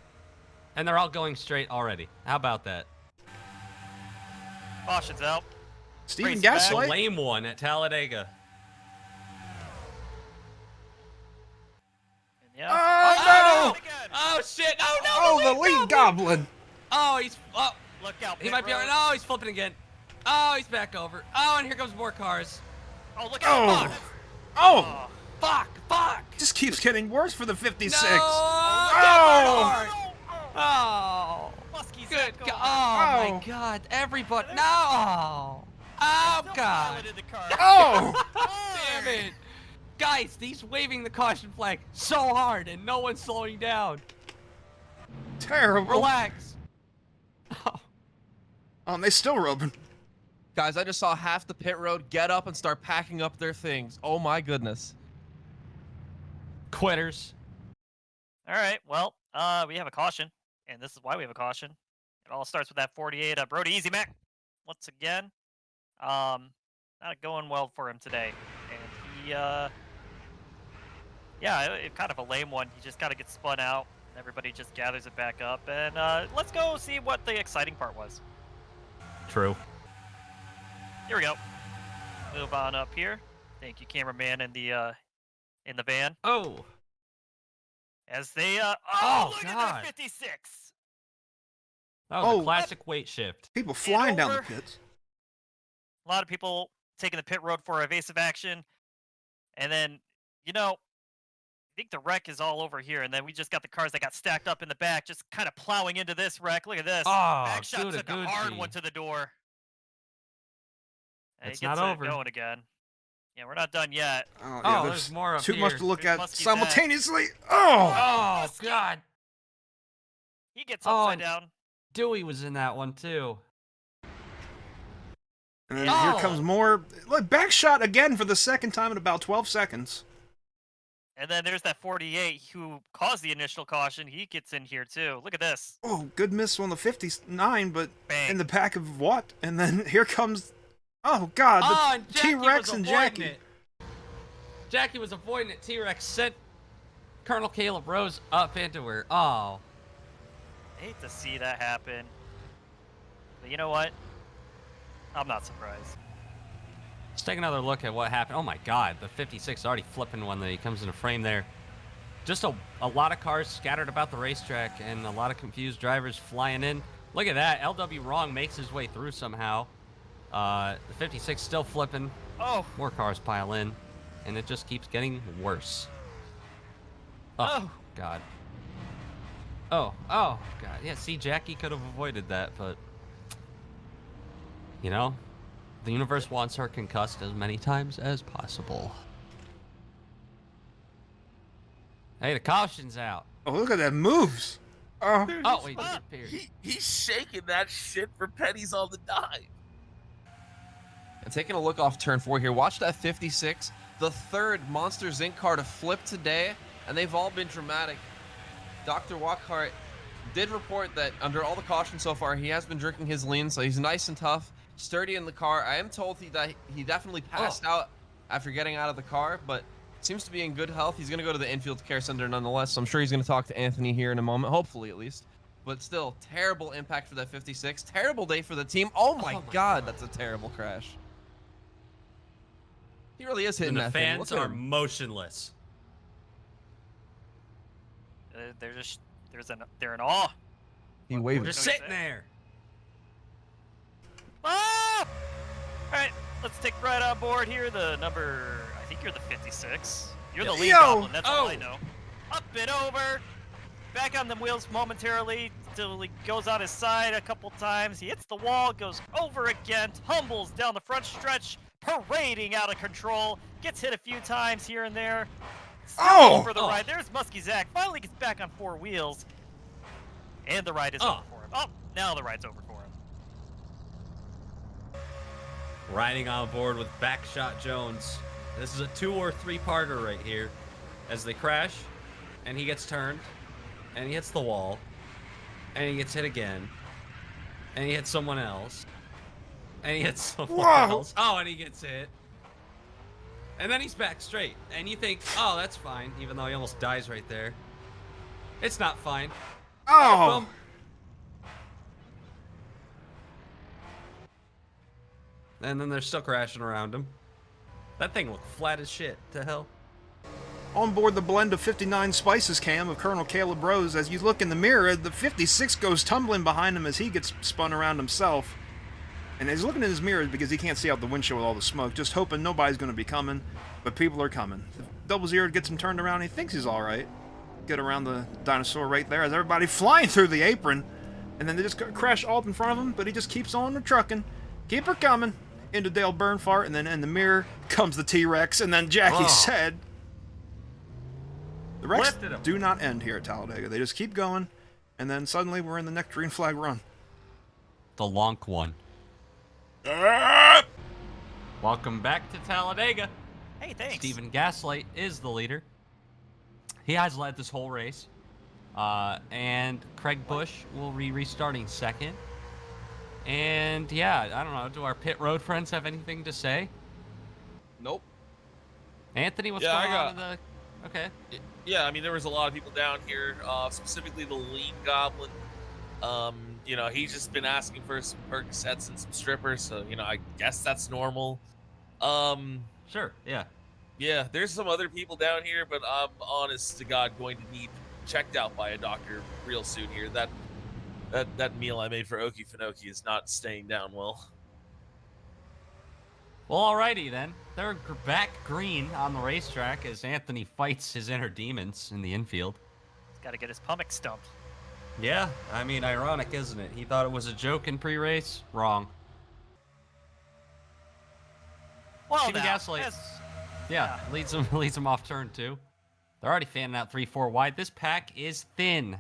And they're all going straight already. How about that? Caution's out. Steven Crazy The Gaslight. lame one at Talladega. And yeah. Oh, again. Oh shit! Oh no! Oh, the lead goblin. Oh, he's Look out. he pit might be. road. No, he's flipping again. Oh, he's back over. Oh, and here comes more cars. Oh, look out. Oh. Oh. Fuck! Fuck! Just keeps getting worse for the 56. No! Oh. Oh! Muskie's Good back God! over. Oh Oh. my God! Everybody! No! Oh Still God! piloted the car. Oh. Damn it! Guys, he's waving the caution flag so hard, and no one's slowing down. Terrible. Relax. Oh. They still rubbing. Guys, I just saw half the pit road get up and start packing up their things. Oh my goodness. Quitters. All right. Well, we have a caution, and this is why we have a caution. It all starts with that 48. Brody Easy Mac, once again, not going well for him today, and he, yeah, it kind of a lame one. He just kind of gets spun out, and everybody just gathers it back up, and let's go see what the exciting part was. True. Here we go. Move on up here. Thank you, cameraman in the van. Oh. As they Oh, look at God. that 56. That was Oh. a classic weight shift. People flying down the over. pits. A lot of people taking the pit road for evasive action, and then I think the wreck is all over here, and then we just got the cars that got stacked up in the back, just kind of plowing into this wreck. Look at this. Oh, Backshot Gouda took a hard Gucci. one to the door. And It's he gets not it over. going again. Yeah, we're not done yet. Oh, Oh, there's there's more up too much here. to look There's at Muskie's simultaneously. Oh. Oh God. He gets Oh, upside and- down. Dewey was in that one too. And then Oh. here comes more. Look, back shot again for the second time in about 12 seconds. And then there's that 48 who caused the initial caution. He gets in here too. Look at this. Oh, good miss on the 59, but Bang. in the back of what? And then here comes. Oh God, Oh, and the Jackie T-Rex was and avoiding Jackie. it. Jackie was avoiding it. T-Rex sent Colonel Caleb Rose up into her. Oh. I hate to see that happen. But you know what? I'm not surprised. Let's take another look at what happened. Oh my God, the 56 already flipping one that he comes into frame there. Just a lot of cars scattered about the racetrack and a lot of confused drivers flying in. Look at that. LW Wrong makes his way through somehow. The 56 still flipping. Oh, More cars pile in, and it just keeps getting worse. Oh, God. Oh, God. Yeah, see, Jackie could have avoided that, but... You know, the universe wants her concussed as many times as possible. Hey, the caution's out. Oh, look at that moves. Oh, Oh, wait, disappeared. He's shaking that shit for pennies on the dime. And taking a look off turn 4 here, watch that 56, the third Monster Inc. car to flip today, and they've all been dramatic. Dr. Walkhart did report that under all the caution so far, he has been drinking his lean, so he's nice and tough, sturdy in the car. I am told that he definitely passed out after getting out of the car, but seems to be in good health. He's going to go to the infield care center nonetheless, so I'm sure he's going to talk to Anthony here in a moment, hopefully at least. But still, terrible impact for that 56. Terrible day for the team. Oh my God, that's a terrible crash. He really is hitting And the that thing. fans Look at are him. motionless. they're in awe. He waved. Just sitting there. Ah! All right, let's take right on board here. The number, I think you're the 56. You're the lead Yo! goblin. That's all Oh! I know. Up and over. Back on the wheels momentarily till he goes on his side a couple times. He hits the wall, goes over again, tumbles down the front stretch, parading out of control. Gets hit a few times here and there. Still Oh! over the ride. There's Muskie Zach. Finally gets back on four wheels. And the ride is over for him. Oh, now the ride's over for him. Riding on board with Backshot Jones. This is a 2 or 3-parter right here. As they crash, and he gets turned, and he hits the wall, and he gets hit again, and he hits someone else, and he hits someone else. Oh, and he gets hit. And then he's back straight. And you think, oh, that's fine, even though he almost dies right there. It's not fine. Oh! Boom. And then they're still crashing around him. That thing looked flat as shit. To hell. On board the blend of 59 Spices cam of Colonel Caleb Rose, as you look in the mirror, the 56 goes tumbling behind him as he gets spun around himself. And he's looking in his mirror because he can't see out the windshield with all the smoke, just hoping nobody's going to be coming, but people are coming. Double Zero gets him turned around, he thinks he's alright. Get around the dinosaur right there as everybody flying through the apron. And then they just crash all up in front of him, but he just keeps on trucking. Keep her coming. Into Dale Burnfart, and then in the mirror comes the T-Rex, and then Jackie said... The Rex Lifted him. do not end here at Talladega. They just keep going, and then suddenly we're in the next green flag run. The Lonk one. Welcome back to Talladega. Hey, thanks. Stephen Gaslight is the leader. He has led this whole race. And Craig Bush will be restarting second. And yeah, I don't know. Do our pit road friends have anything to say? Nope. Anthony, what's Yeah, going I on? got- Okay. Yeah, I mean, there was a lot of people down here, specifically the lean goblin. You know, he's just been asking for some Percocets and some strippers, so, you know, I guess that's normal. Sure. Yeah. Yeah, there's some other people down here, but I'm honest to God going to need checked out by a doctor real soon here. That meal I made for Okie Finoki is not staying down well. Well, alrighty then. They're back green on the racetrack as Anthony fights his inner demons in the infield. He's got to get his pumic stumped. Yeah, I mean, ironic, isn't it? He thought it was a joke in pre-race. Wrong. Well, Stephen now, Gaslight. Yeah, leads him off turn 2. They're already fanning out 3-4 wide. This pack is thin,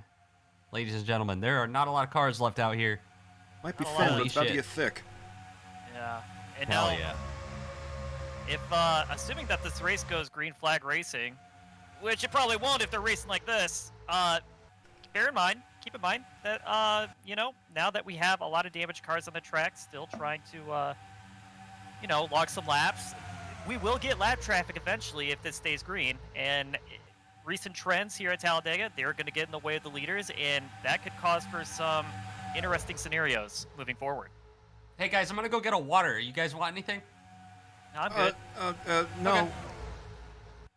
ladies and gentlemen. There are not a lot of cars left out here. Might be Oh, thin, holy but it's about to shit. get thick. Yeah. And Hell now, yeah. if assuming that this race goes green flag racing, which it probably won't if they're racing like this, keep in mind that you know, now that we have a lot of damaged cars on the track, still trying to you know, log some laps, we will get lap traffic eventually if this stays green. And recent trends here at Talladega, they're going to get in the way of the leaders, and that could cause for some interesting scenarios moving forward. Hey guys, I'm gonna go get a water. You guys want anything? No, I'm good. No. Okay.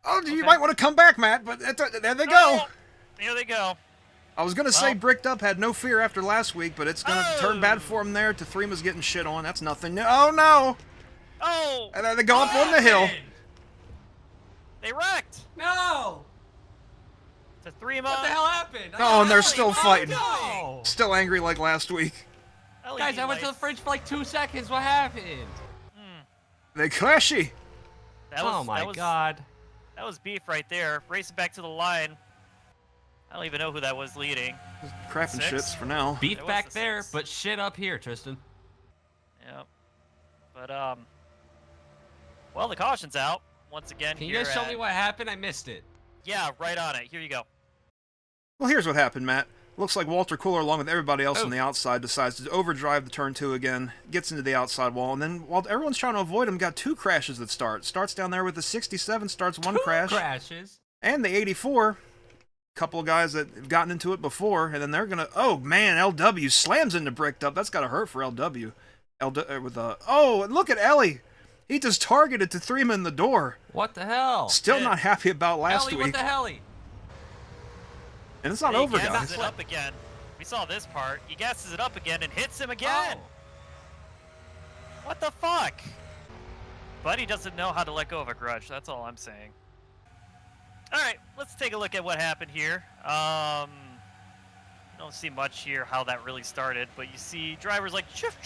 Oh, you Okay. might want to come back, Matt, but there they go. Oh, here they go. I was going to say Well- Bricked Up had no fear after last week, but it's going to turn bad for him there. Tathrima's getting shit on. That's nothing. Oh, no. Oh, And then they go up on the hill. they wrecked. No! Tathrima. What the hell happened? Oh, and they're Ellie, still what fighting. no! Still angry like last week. LED Guys, I went to the lights. fridge for like 2 seconds. What happened? They clashy. That was, Oh my that was, god. That was beef right there. Racing back to the line. I don't even know who that was leading. Crap and 6? shits for now. Beef It was back the there, 6. but shit up here, Tristan. Yep. But well, the caution's out once again. Can you here guys show at- me what happened? I missed it. Yeah, right on it. Here you go. Well, here's what happened, Matt. Looks like Walter Cooler, along with everybody else Oh. on the outside, decides to overdrive the turn 2 again, gets into the outside wall, and then while everyone's trying to avoid him, got 2 crashes that start. Starts down there with the 67, starts 1 crash, Crashes. and the 84. Couple of guys that have gotten into it before, and then they're gonna. Oh man, LW slams into Bricked Up. That's gotta hurt for LW. Oh, and look at Ellie. He just targeted Tathrima in the door. What the hell? Still not happy about last Ellie, week. what the helly? And it's not He over, gasses guys. it up again. We saw this part. He gasses it up again and hits him again. Oh. What the fuck? But he doesn't know how to let go of a grudge. That's all I'm saying. All right, let's take a look at what happened here. Don't see much here how that really started, but you see drivers like Jeff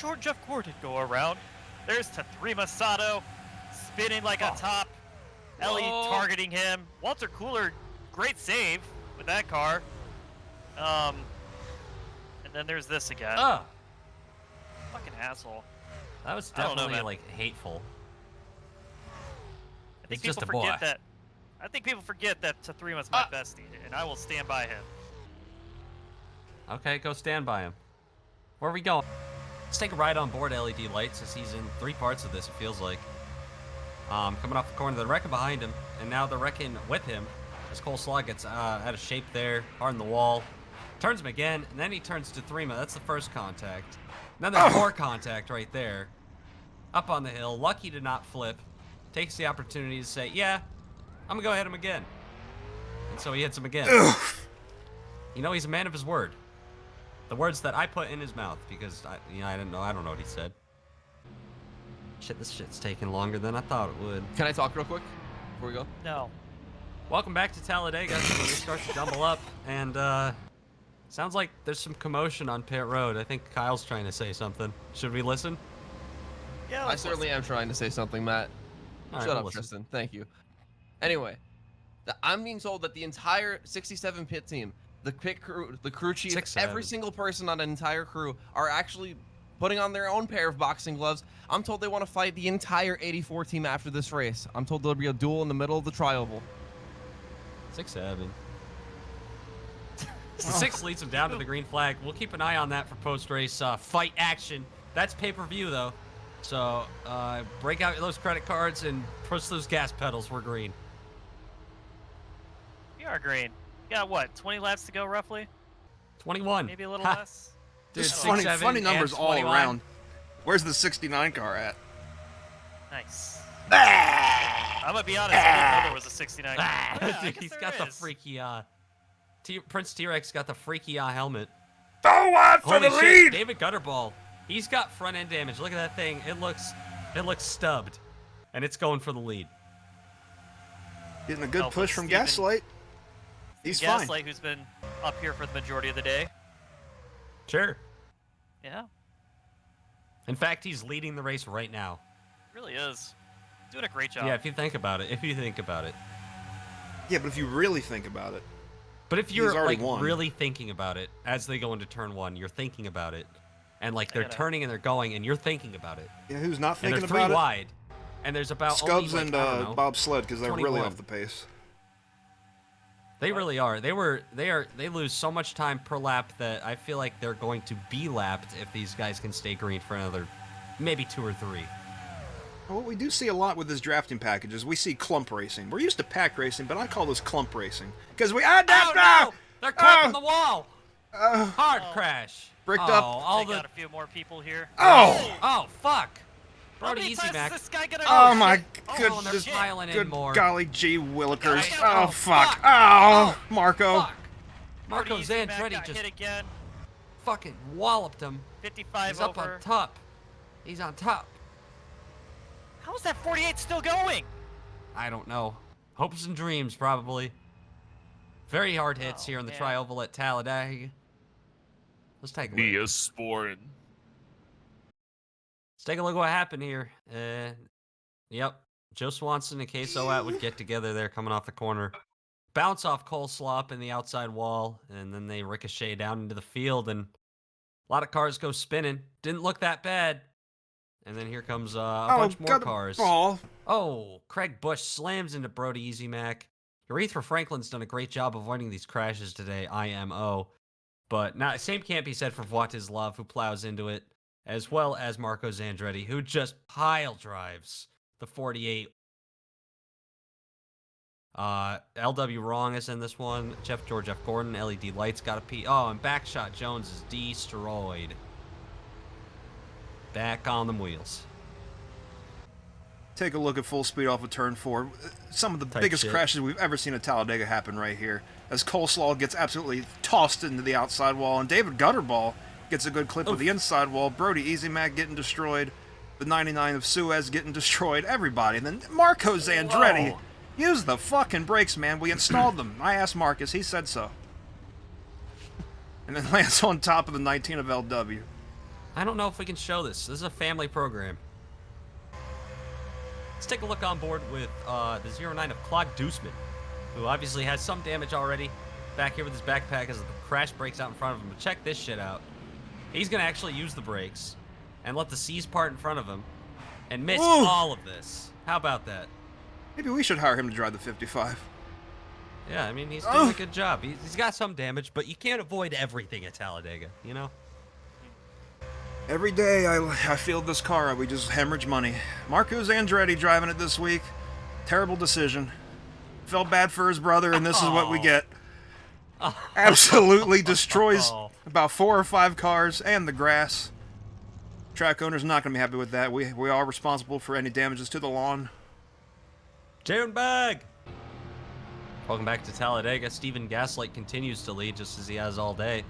Gordon go around. There's Tathri Masato spinning like a top. Ellie targeting him. Walter Cooler, great save with that car. And then there's this again. Oh, Fucking asshole. that was I don't know, definitely man. like hateful. I think He's just people a forget boy. that. I think people forget that Tathrima's my bestie, and I will stand by him. Okay, go stand by him. Where are we going? Let's take a ride on board LED lights as he's in 3 parts of this, it feels like. Coming off the corner, the wrecking behind him, and now the wrecking with him as Cole Slaw gets out of shape there, hard in the wall. Turns him again, and then he turns to Thrima. That's the first contact. And then there's more contact right there. Up on the hill, lucky to not flip. Takes the opportunity to say, yeah, I'm going to go hit him again. And so he hits him again. You know, he's a man of his word. The words that I put in his mouth, because I don't know what he said. Shit, this shit's taking longer than I thought it would. Can I talk real quick before we go? No. Welcome back to Talladega. We start to double up, and sounds like there's some commotion on pit road. I think Kyle's trying to say something. Should we listen? Yeah, I let's certainly am trying to say something, Matt. All right, Shut we'll up, listen. Tristan. Thank you. Anyway, I'm being told that the entire 67 pit team, the pit crew, the crew chief, 67. every single person on an entire crew are actually putting on their own pair of boxing gloves. I'm told they want to fight the entire 84 team after this race. I'm told there'll be a duel in the middle of the tri-oval. 6-7. The 6 leads him down to the green flag. We'll keep an eye on that for post-race fight action. That's pay-per-view, though. So break out those credit cards and push those gas pedals. We're green. We are green. You got what? 20 laps to go, roughly? 21. Maybe a little Ha. less. Dude, Just 6, funny, 7, funny and numbers all 21. around. Where's the 69 car at? Nice. I'm gonna be honest. I didn't know there was a 69. Ah, Yeah, I dude, guess he's there got the is. freaky Prince T-Rex got the freaky helmet. Go on for Holy the shit, lead! David Gutterball. He's got front end damage. Look at that thing. It looks stubbed, and it's going for the lead. Getting a good Oh, push but from Steven- Gaslight. He's fine. Gaslight, who's been up here for the majority of the day. Sure. Yeah, In fact, he's leading the race right now. really is. Doing a great job. Yeah, if you think about it. Yeah, but if you really think about it, But if you're already like won. really thinking about it as they go into turn 1, you're thinking about it, and like they're gotta- turning and they're going, and you're thinking about it, yeah, who's not and they're thinking 3 about it? wide, and there's about Scubs only, like, and I don't know, Bob Sled, because they're really 21. off the pace. They really are. They lose so much time per lap that I feel like they're going to be lapped if these guys can stay green for another maybe 2 or 3. What we do see a lot with this drafting package is we see clump racing. We're used to pack racing, but I call this clump racing. Because we Oh no! They're clapping the wall! Hard Oh. crash. Bricked oh, up. All They the got a few more people here. Oh fuck! How Brody many Easy times Mac. is this guy gonna Oh go? my Shit. and they're goodness. piling in Good more. golly gee willikers. Okay. Oh, Oh, fuck. fuck. Oh, Marco. Fuck! Marco Brody Easy Mac Zandretti got just hit again. fucking walloped him. 55 He's up over. on top. He's on top. How is that 48 still going? I don't know. Hopes and dreams, probably. Very hard hits Oh, here in the man. tri-oval at Talladega. Let's take a look. Neosporin. Let's take a look at what happened here. Yep. Joe Swanson and Queso Atwood get together there coming off the corner. Bounce off Coleslaw up in the outside wall, and then they ricochet down into the field, and a lot of cars go spinning. Didn't look that bad. And then here comes a bunch more got a cars. Ball. Oh, Craig Bush slams into Brody Easy Mac. Urethra Franklin's done a great job avoiding these crashes today, IMO. But not, same can't be said for Voitislav, who plows into it, as well as Marco Zandretti, who just pile drives the 48. LW Wrong is in this one. Jeff Gordon, LED Lights got a P. Oh, and Backshot Jones is destroyed. Back on them wheels. Take a look at full speed off of turn 4. Some of the Type biggest shit. crashes we've ever seen at Talladega happen right here. As Coleslaw gets absolutely tossed into the outside wall, and David Gutterball gets a good clip of the inside wall. Brody Easy Mac getting destroyed. The 99 of Suez getting destroyed. Everybody. And then Marco Zandretti. Whoa. Use the fucking brakes, man. We installed them. I asked Marcus. He said so. And then lands on top of the 19 of LW. I don't know if we can show this. This is a family program. Let's take a look on board with the 09 of Claude Deuceman, who obviously has some damage already. Back here with his backpack as the crash breaks out in front of him. But check this shit out. He's going to actually use the brakes and let the C's part in front of him and miss Ooh. all of this. How about that? Maybe we should hire him to drive the 55. Yeah, I mean, he's doing a good job. He's got some damage, but you can't avoid everything at Talladega, you know? Every day I field this car up, we just hemorrhage money. Marco Zandretti driving it this week. Terrible decision. Felt bad for his brother, and this is what we get. Absolutely destroys about 4 or 5 cars and the grass. Track owner's not going to be happy with that. We are responsible for any damages to the lawn. Jaren Bag! Welcome back to Talladega. Steven Gaslight continues to lead just as he has all day.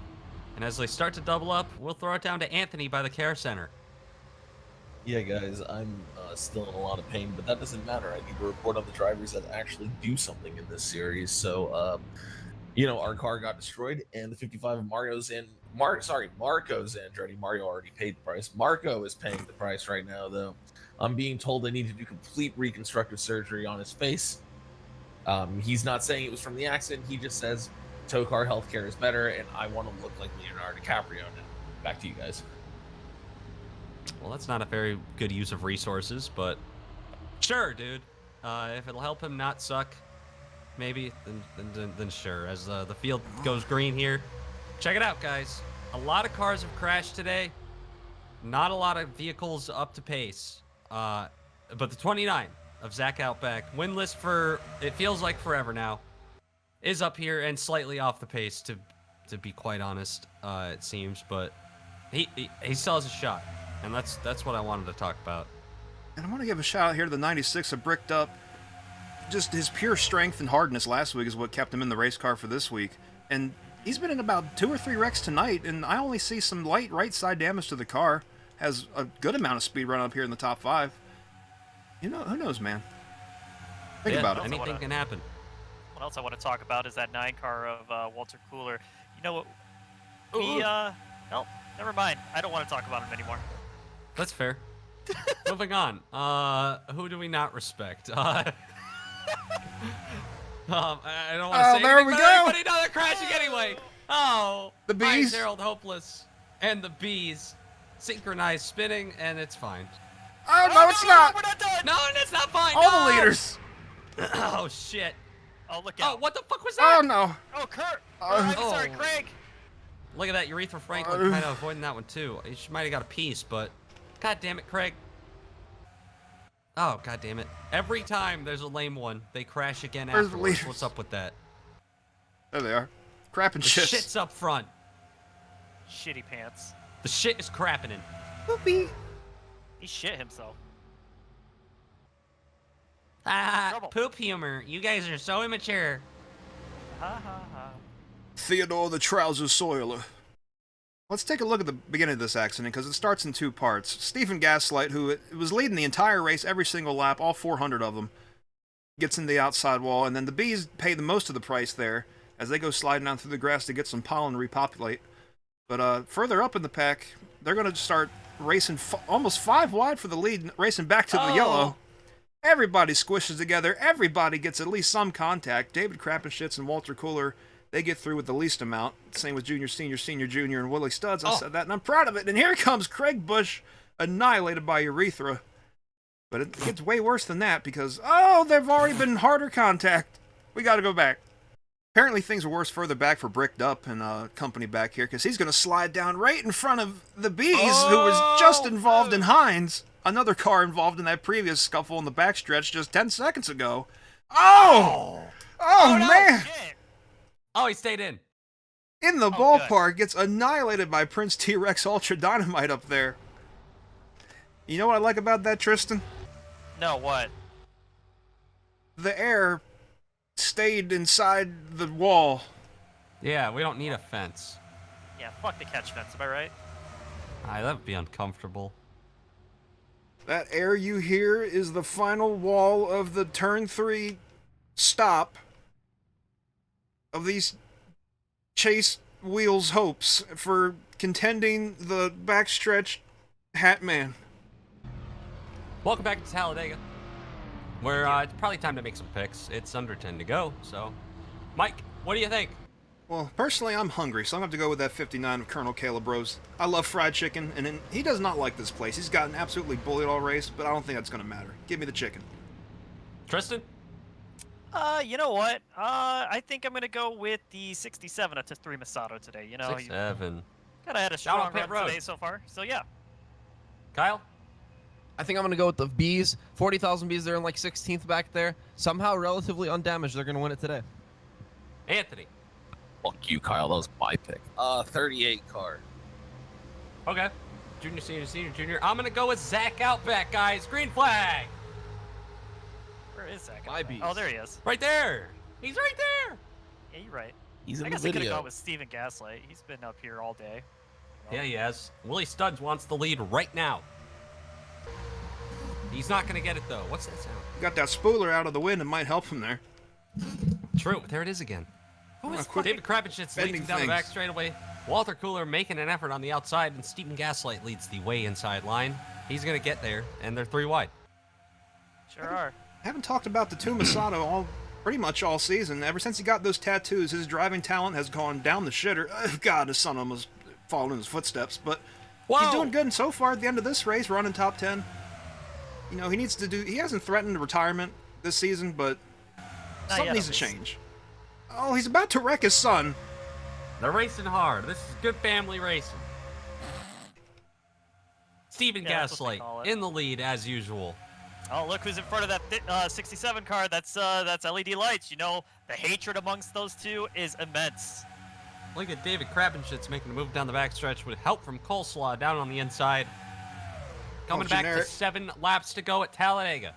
And as they start to double up, we'll throw it down to Anthony by the care center. Yeah, guys, I'm still in a lot of pain, but that doesn't matter. I need to report on the drivers that actually do something in this series. So, our car got destroyed, and the 55 of Marco Zandretti. Mario already paid the price. Marco is paying the price right now, though. I'm being told I need to do complete reconstructive surgery on his face. He's not saying it was from the accident. He just says TOECAR healthcare is better, and I want to look like Leonardo DiCaprio now. Back to you guys. Well, that's not a very good use of resources, but sure, dude. If it'll help him not suck, maybe, then sure. As the field goes green here, check it out, guys. A lot of cars have crashed today. Not a lot of vehicles up to pace. But the 29 of Zach Outback, winless for, it feels like forever now, is up here and slightly off the pace, to be quite honest, it seems. But he still has a shot, and that's what I wanted to talk about. And I want to give a shout out here to the 96 of Bricked Up. Just his pure strength and hardness last week is what kept him in the race car for this week. And he's been in about 2 or 3 wrecks tonight, and I only see some light right side damage to the car. Has a good amount of speed run up here in the top 5. You know, who knows, man? Think about it. Anything can happen. What else I want to talk about is that 9 car of Walter Cooler. You know what? Never mind. I don't want to talk about him anymore. That's fair. Moving on. Who do we not respect? I don't want to say there anything, we but go. everybody know they're crashing anyway. Oh, The bees. Harold Hopeless and the bees synchronized spinning, and it's fine. Oh, no, it's not. We're not done. No, it's not fine. All no! the leaders. Oh shit. Oh, look Oh, out. what the fuck was that? Oh, no. Oh, Kurt. Oh. I'm sorry, Craig. Look at that, Urethra Franklin kind of avoiding that one too. She might have got a piece, but god damn it, Craig. Oh, god damn it. Every time there's a lame one, they crash again Where's the afterwards. leaders? What's up with that? There they are. Crapping The shit. shit's up front. Shitty pants. The shit is crapping in. Whoopee. He shit himself. Trouble. Poop humor. You guys are so immature. Ha ha ha. Theodore the Trouser Soiler. Let's take a look at the beginning of this accident, because it starts in 2 parts. Stephen Gaslight, who was leading the entire race, every single lap, all 400 of them, gets in the outside wall, and then the bees pay the most of the price there, as they go sliding down through the grass to get some pollen to repopulate. But further up in the pack, they're going to start racing almost 5 wide for the lead, racing back to the yellow. Everybody squishes together. Everybody gets at least some contact. David Krappenschitz and Walter Cooler, they get through with the least amount. Same with Junior, Senior, Senior, Junior, and Willie Studs. I said that, and I'm proud of it. And here comes Craig Bush, annihilated by Urethra. But it gets way worse than that, because, they've already been harder contact. We got to go back. Apparently things are worse further back for Bricked Up and company back here, because he's going to slide down right in front of the Bees, who was just involved in Hines. Another car involved in that previous scuffle in the backstretch just 10 seconds ago. Oh, no. man. Shit. Oh, he stayed in. In the good. ballpark, gets annihilated by Prince T-Rex Ultra Dynamite up there. You know what I like about that, Tristan? No, what? The air stayed inside the wall. Yeah, we don't need a fence. Yeah, fuck the catch fence, am I right? That would be uncomfortable. That air you hear is the final wall of the turn 3 stop of these Chase Wheels hopes for contending the backstretch Hat Man. Welcome back to Talladega, where it's probably time to make some picks. It's under 10 to go, so... Mike, what do you think? Well, personally, I'm hungry, so I'm going to have to go with that 59 of Colonel Caleb Rose. I love fried chicken, and he does not like this place. He's gotten absolutely bullied all race, but I don't think that's going to matter. Give me the chicken. Tristan? You know what? I think I'm gonna go with the 67 at T3 Masato today. You know, 6-7. kind of had a Down strong on pit run road. today so far. So yeah. Kyle? I think I'm going to go with the bees. 40,000 bees. They're in like 16th back there. Somehow relatively undamaged. They're going to win it today. Anthony? Fuck you, Kyle. That was my pick. 38 car. Okay. Junior, senior, junior. I'm gonna go with Zach Outback, guys. Green flag! Where is that My guy? bees. Oh, there he is. Right there! He's right there! Yeah, you're right. He's in I the guess I could have video. gone with Steven Gaslight. He's been up here all day. Yeah, he has. Willie Studs wants the lead right now. He's not gonna get it, though. What's that sound? Got that spooler out of the wind and might help him there. True. There it is again. Who is quick David Krapenschitz leading bending down the back things. straightaway. Walter Cooler making an effort on the outside, and Steven Gaslight leads the way inside line. He's gonna get there, and they're 3 wide. Sure are. Haven't talked about the two Masato pretty much all season. Ever since he got those tattoos, his driving talent has gone down the shitter. God, his son almost followed in his footsteps, but he's doing good. And so far, at the end of this race, running top 10. You know, he hasn't threatened retirement this season, but something yet, needs at to least. change. Oh, he's about to wreck his son. They're racing hard. This is good family racing. Steven Yeah, that's what they Gaslight call it. in the lead as usual. Oh, look who's in front of that 67 car. That's LED lights. You know, the hatred amongst those two is immense. Look at David Krapenschitz making a move down the backstretch with help from Coleslaw down on the inside. Coming back to generic. 7 laps to go at Talladega.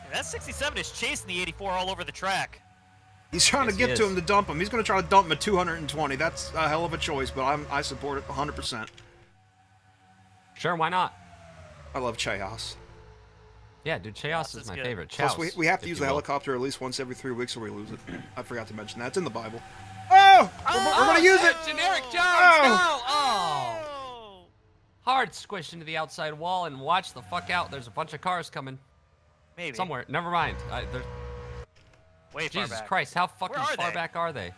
And that 67 is chasing the 84 all over the track. He's trying Yes, to he get to is. him to dump him. He's going to try to dump him at 220. That's a hell of a choice, but I support it 100%. Sure, why not? I love Chaos. Yeah, dude, Chaos Yes, is my it's good. favorite. Plus, Chaos, we have to if use you the will. helicopter at least once every 3 weeks or we lose it. I forgot to mention that. It's in the Bible. Oh! We're going to use it! Generic Jones! Oh! No! Oh! Oh! Hard squish into the outside wall and watch the fuck out. There's a bunch of cars coming Maybe. somewhere. Never mind. Way far Jesus back. Christ, how fucking Where are far they? back are they? Is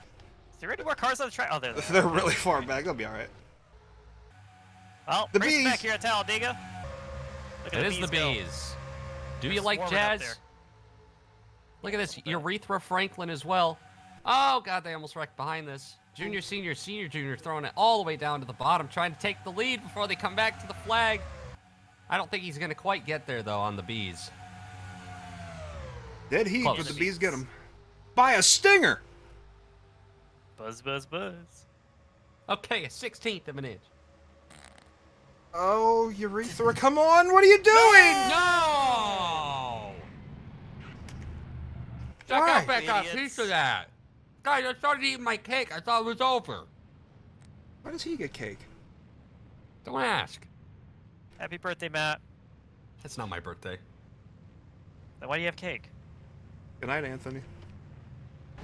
there any more cars on the track? Oh, there they are. They're really far back. They'll be all right. Well, The racing bees. back here at Talladega. Look at It the is the bees go. bees. Do They're you like swarming up jazz? there. Look at this. Urethra Franklin as well. Oh, God, they almost wrecked behind this. Junior, senior, junior throwing it all the way down to the bottom, trying to take the lead before they come back to the flag. I don't think he's going to quite get there, though, on the bees. Dead heat, Close. but the bees get him. By a stinger! Buzz, buzz, buzz. Okay, a 16th of an inch. Oh, Urethra, come on! What are you doing? No! Check Why? out back a Idiots. piece of that. Guys, I started eating my cake. I thought it was over. Why does he get cake? Don't ask. Happy birthday, Matt. It's not my birthday. Then why do you have cake? Good night, Anthony.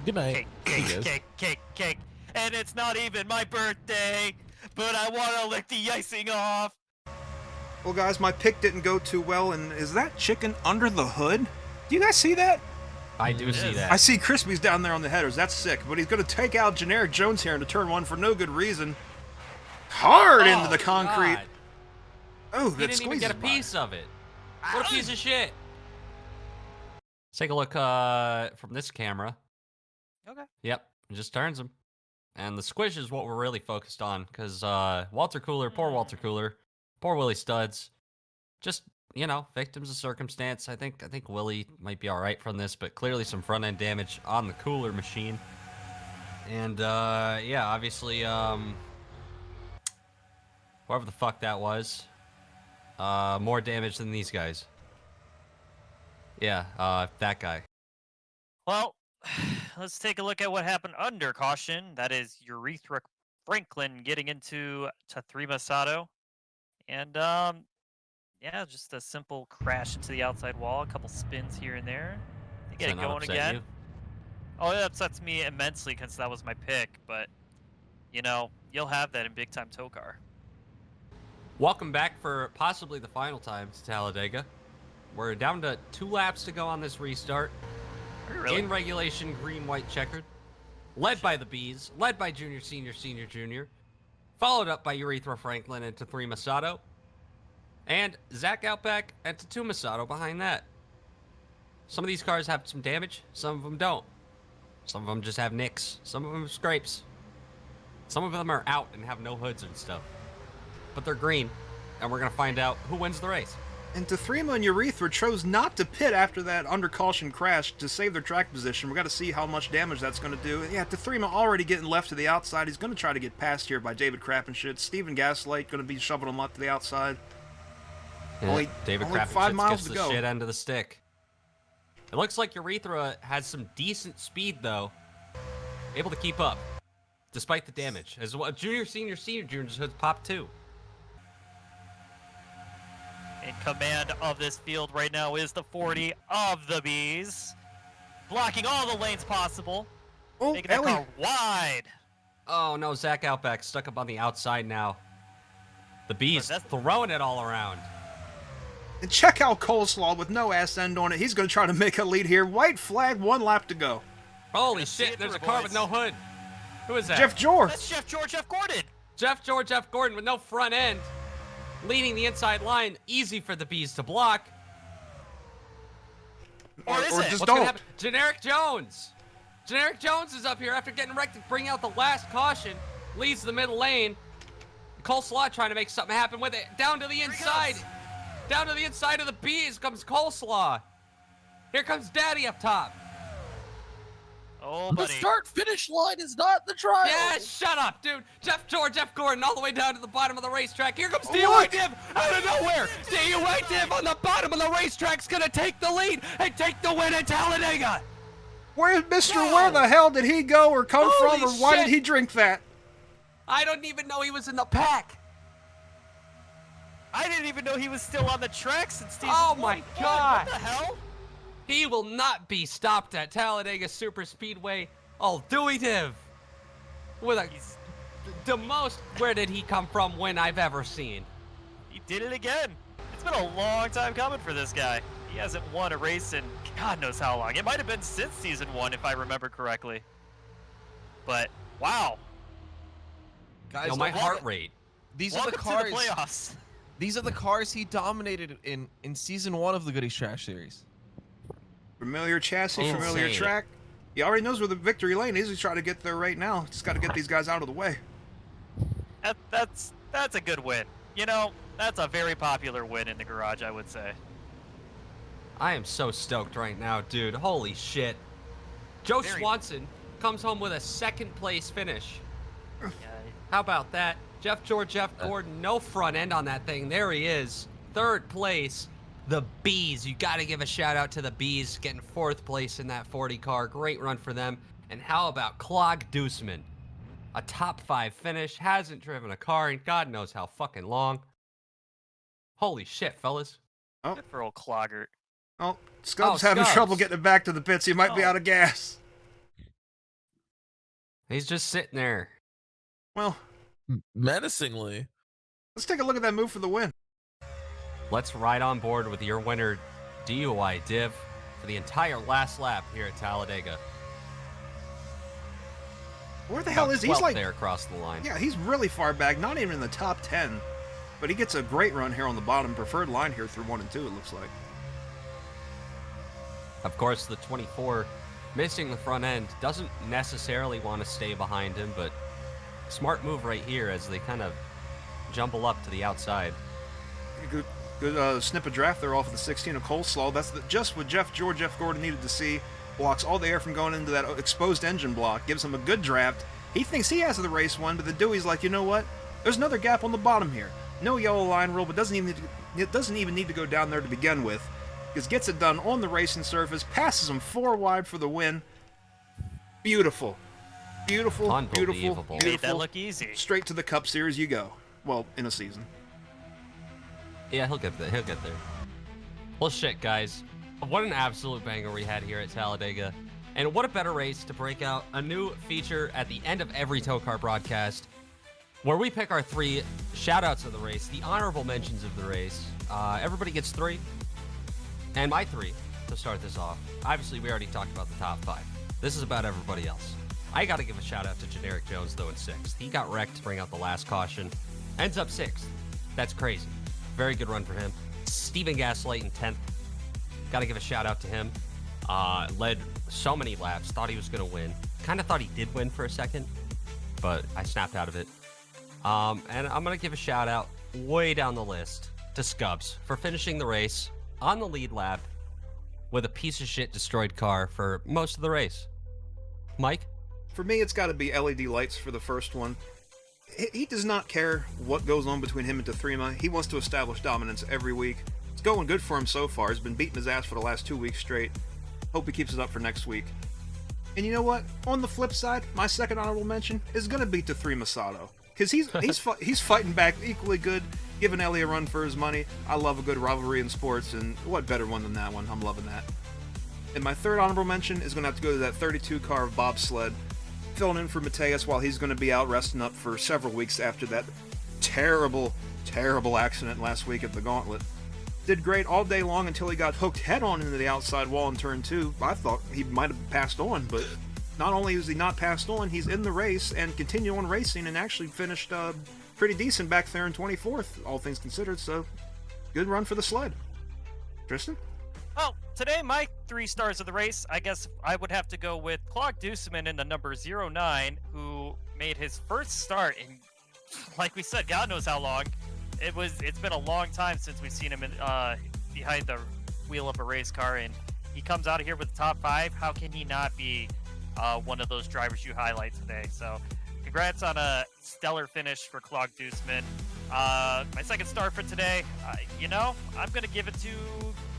Good night. Cake, He cake, is. cake, cake, cake. And it's not even my birthday, but I want to lick the icing off. Well, guys, my pick didn't go too well, and is that chicken under the hood? Do you guys see that? I do see is. that. I see Crispy's down there on the headers. That's sick, but he's going to take out Generic Jones here into turn 1 for no good reason. Hard into the concrete. God. Oh, He that didn't even get a squeezes by. piece of it. What a piece of shit. Let's take a look from this camera. Okay. Yep, it just turns him. And the squish is what we're really focused on, because Walter Cooler, poor Walter Cooler, poor Willie Studs, just, you know, victims of circumstance. I think Willie might be all right from this, but clearly some front end damage on the Cooler machine. And yeah, obviously, whoever the fuck that was, more damage than these guys. Yeah, that guy. Well, let's take a look at what happened under caution. That is Urethra Franklin getting into Tathrima Sato. And, yeah, just a simple crash into the outside wall. A couple spins here and there. They get Does it that not going upset again. you? Oh, it upsets me immensely because that was my pick. But, you know, you'll have that in big-time TOECAR. Welcome back for possibly the final time to Talladega. We're down to 2 laps to go on this restart. Really? In regulation, green, white, checkered. Led by the Bees, led by Junior, Senior, Senior, Junior. Followed up by Urethra Franklin and Tathrima Sato. And Zach Outback and Tatuma Sato behind that. Some of these cars have some damage, some of them don't. Some of them just have nicks, some of them have scrapes. Some of them are out and have no hoods and stuff. But they're green, and we're going to find out who wins the race. And Tathrima and Urethra chose not to pit after that under caution crash to save their track position. We've got to see how much damage that's going to do. Yeah, Tathrima already getting left to the outside. He's going to try to get past here by David Crappenshit. Steven Gaslight going to be shoving him up to the outside. Yeah, David only 5 Crappenschitz miles gets to the go. shit end of the stick. It looks like Urethra has some decent speed, though. Able to keep up, despite the damage. As well, Junior, Senior, Senior, Junior just hoods pop 2. In command of this field right now is the 40 of the Bees. Blocking all the lanes possible. Oh, Making that Ellie. car wide. Oh no, Zach Outback stuck up on the outside now. The Bees throwing it all around. And check out Coleslaw with no ass end on it. He's going to try to make a lead here. White flag, 1 lap to go. Holy Let's see shit, it there's a through, car boys. with no hood. Who is that? Jeff George. That's Jeff George, Jeff Gordon. Jeff Gordon with no front end. Leading the inside line, easy for the Bees to block. Or is it? just What's gonna don't. happen? Generic Jones. Generic Jones is up here after getting wrecked to bring out the last caution. Leads the middle lane. Coleslaw trying to make something happen with it. Down to the inside. Down to the inside of the Bees comes Coleslaw. Here comes Daddy up top. Oh, The buddy. start-finish line is not the trial. Yeah, shut up, dude. Jeff Gordon all the way down to the bottom of the racetrack. Here comes Oh, DUI look. Div out of nowhere. DUI Div on the bottom of the racetrack's gonna take the lead and take the win at Talladega. Where's Mr. Whoa. Where the hell did he go or come Holy from, or why shit. did he drink that? I don't even know he was in the pack. I didn't even know he was still on the track since season Oh 1. my God. What the hell? He will not be stopped at Talladega Superspeedway. Oh, Dewey Div. With a, He's, the most where did he come from win I've ever seen. he did it again. It's been a long time coming for this guy. He hasn't won a race in God knows how long. It might have been since season 1 if I remember correctly. But wow. Guys, Yo, my welcome- heart rate. These are the Welcome cars. to the playoffs. These are the cars he dominated in season 1 of the Goodies Trash series. Familiar chassis, Insane. familiar track. He already knows where the victory lane is. He's trying to get there right now. Just got to get these guys out of the way. That's a good win. You know, that's a very popular win in the garage, I would say. I am so stoked right now, dude. Holy shit. Joe Very- Swanson comes home with a 2nd place finish. Yeah, How about that? Jeff Gordon, no front end on that thing. There he is. 3rd place. The Bees. You got to give a shout out to the Bees getting 4th place in that 40 car. Great run for them. And how about Clog Deuceman? A top 5 finish. Hasn't driven a car in God knows how fucking long. Holy shit, fellas. good for old Cloggart. Oh, Scub's Oh, having Scubs. trouble getting it back to the pits. He might be Oh. out of gas. He's just sitting there. Well, Menacingly. let's take a look at that move for the win. Let's ride on board with your winner, DUI Div, for the entire last lap here at Talladega. Where the hell About is he? He's 12th like, there across the line. yeah, he's really far back. Not even in the top 10. But he gets a great run here on the bottom. Preferred line here through 1 and 2, it looks like. Of course, the 24 missing the front end doesn't necessarily want to stay behind him, but smart move right here as they kind of jumble up to the outside. Good snip of draft there off of the 16 of Coleslaw. That's just what Jeff Gordon needed to see. Blocks all the air from going into that exposed engine block. Gives him a good draft. He thinks he has the race won, but the Dewey's like, you know what? There's another gap on the bottom here. No yellow line rule, but it doesn't even need to go down there to begin with. Because gets it done on the racing surface, passes him 4 wide for the win. Beautiful. Beautiful, beautiful, Unbelievable. Made that beautiful. look easy. Straight to the Cup Series you go. Well, in a season. Yeah, he'll get there. He'll get there. Well, shit, guys. What an absolute banger we had here at Talladega. And what a better race to break out a new feature at the end of every TOECAR broadcast where we pick our 3 shout-outs of the race, the honorable mentions of the race. Everybody gets 3. And my 3 to start this off. Obviously, we already talked about the top 5. This is about everybody else. I got to give a shout-out to Generic Jones, though, in 6th. He got wrecked to bring out the last caution. Ends up 6th. That's crazy. Very good run for him. Steven Gaslight in 10th. Got to give a shout-out to him. Led so many laps. Thought he was going to win. Kind of thought he did win for a second, but I snapped out of it. And I'm going to give a shout-out way down the list to Scubs for finishing the race on the lead lap with a piece of shit destroyed car for most of the race. Mike? For me, it's got to be LED lights for the first one. He does not care what goes on between him and Tefrima. He wants to establish dominance every week. It's going good for him so far. He's been beating his ass for the last 2 weeks straight. Hope he keeps it up for next week. And you know what? On the flip side, my second honorable mention is going to be Tefrima Sato. Because he's fighting back equally good, giving Ellie a run for his money. I love a good rivalry in sports, and what better one than that one? I'm loving that. And my third honorable mention is going to have to go to that 32 car of bobsled, filling in for Mateus while he's going to be out resting up for several weeks after that terrible, terrible accident last week at the Gauntlet. Did great all day long until he got hooked head-on into the outside wall in turn 2. I thought he might have passed on, but not only is he not passed on, he's in the race and continue on racing and actually finished pretty decent back there in 24th, all things considered, so good run for the sled. Tristan? Well, today my 3 stars of the race, I guess I would have to go with Claude Duseman in the number 09, who made his first start in, like we said, God knows how long. It's been a long time since we've seen him in, behind the wheel of a race car, and he comes out of here with the top 5. How can he not be one of those drivers you highlight today? So congrats on a stellar finish for Claude Duseman. My second star for today, I'm going to give it to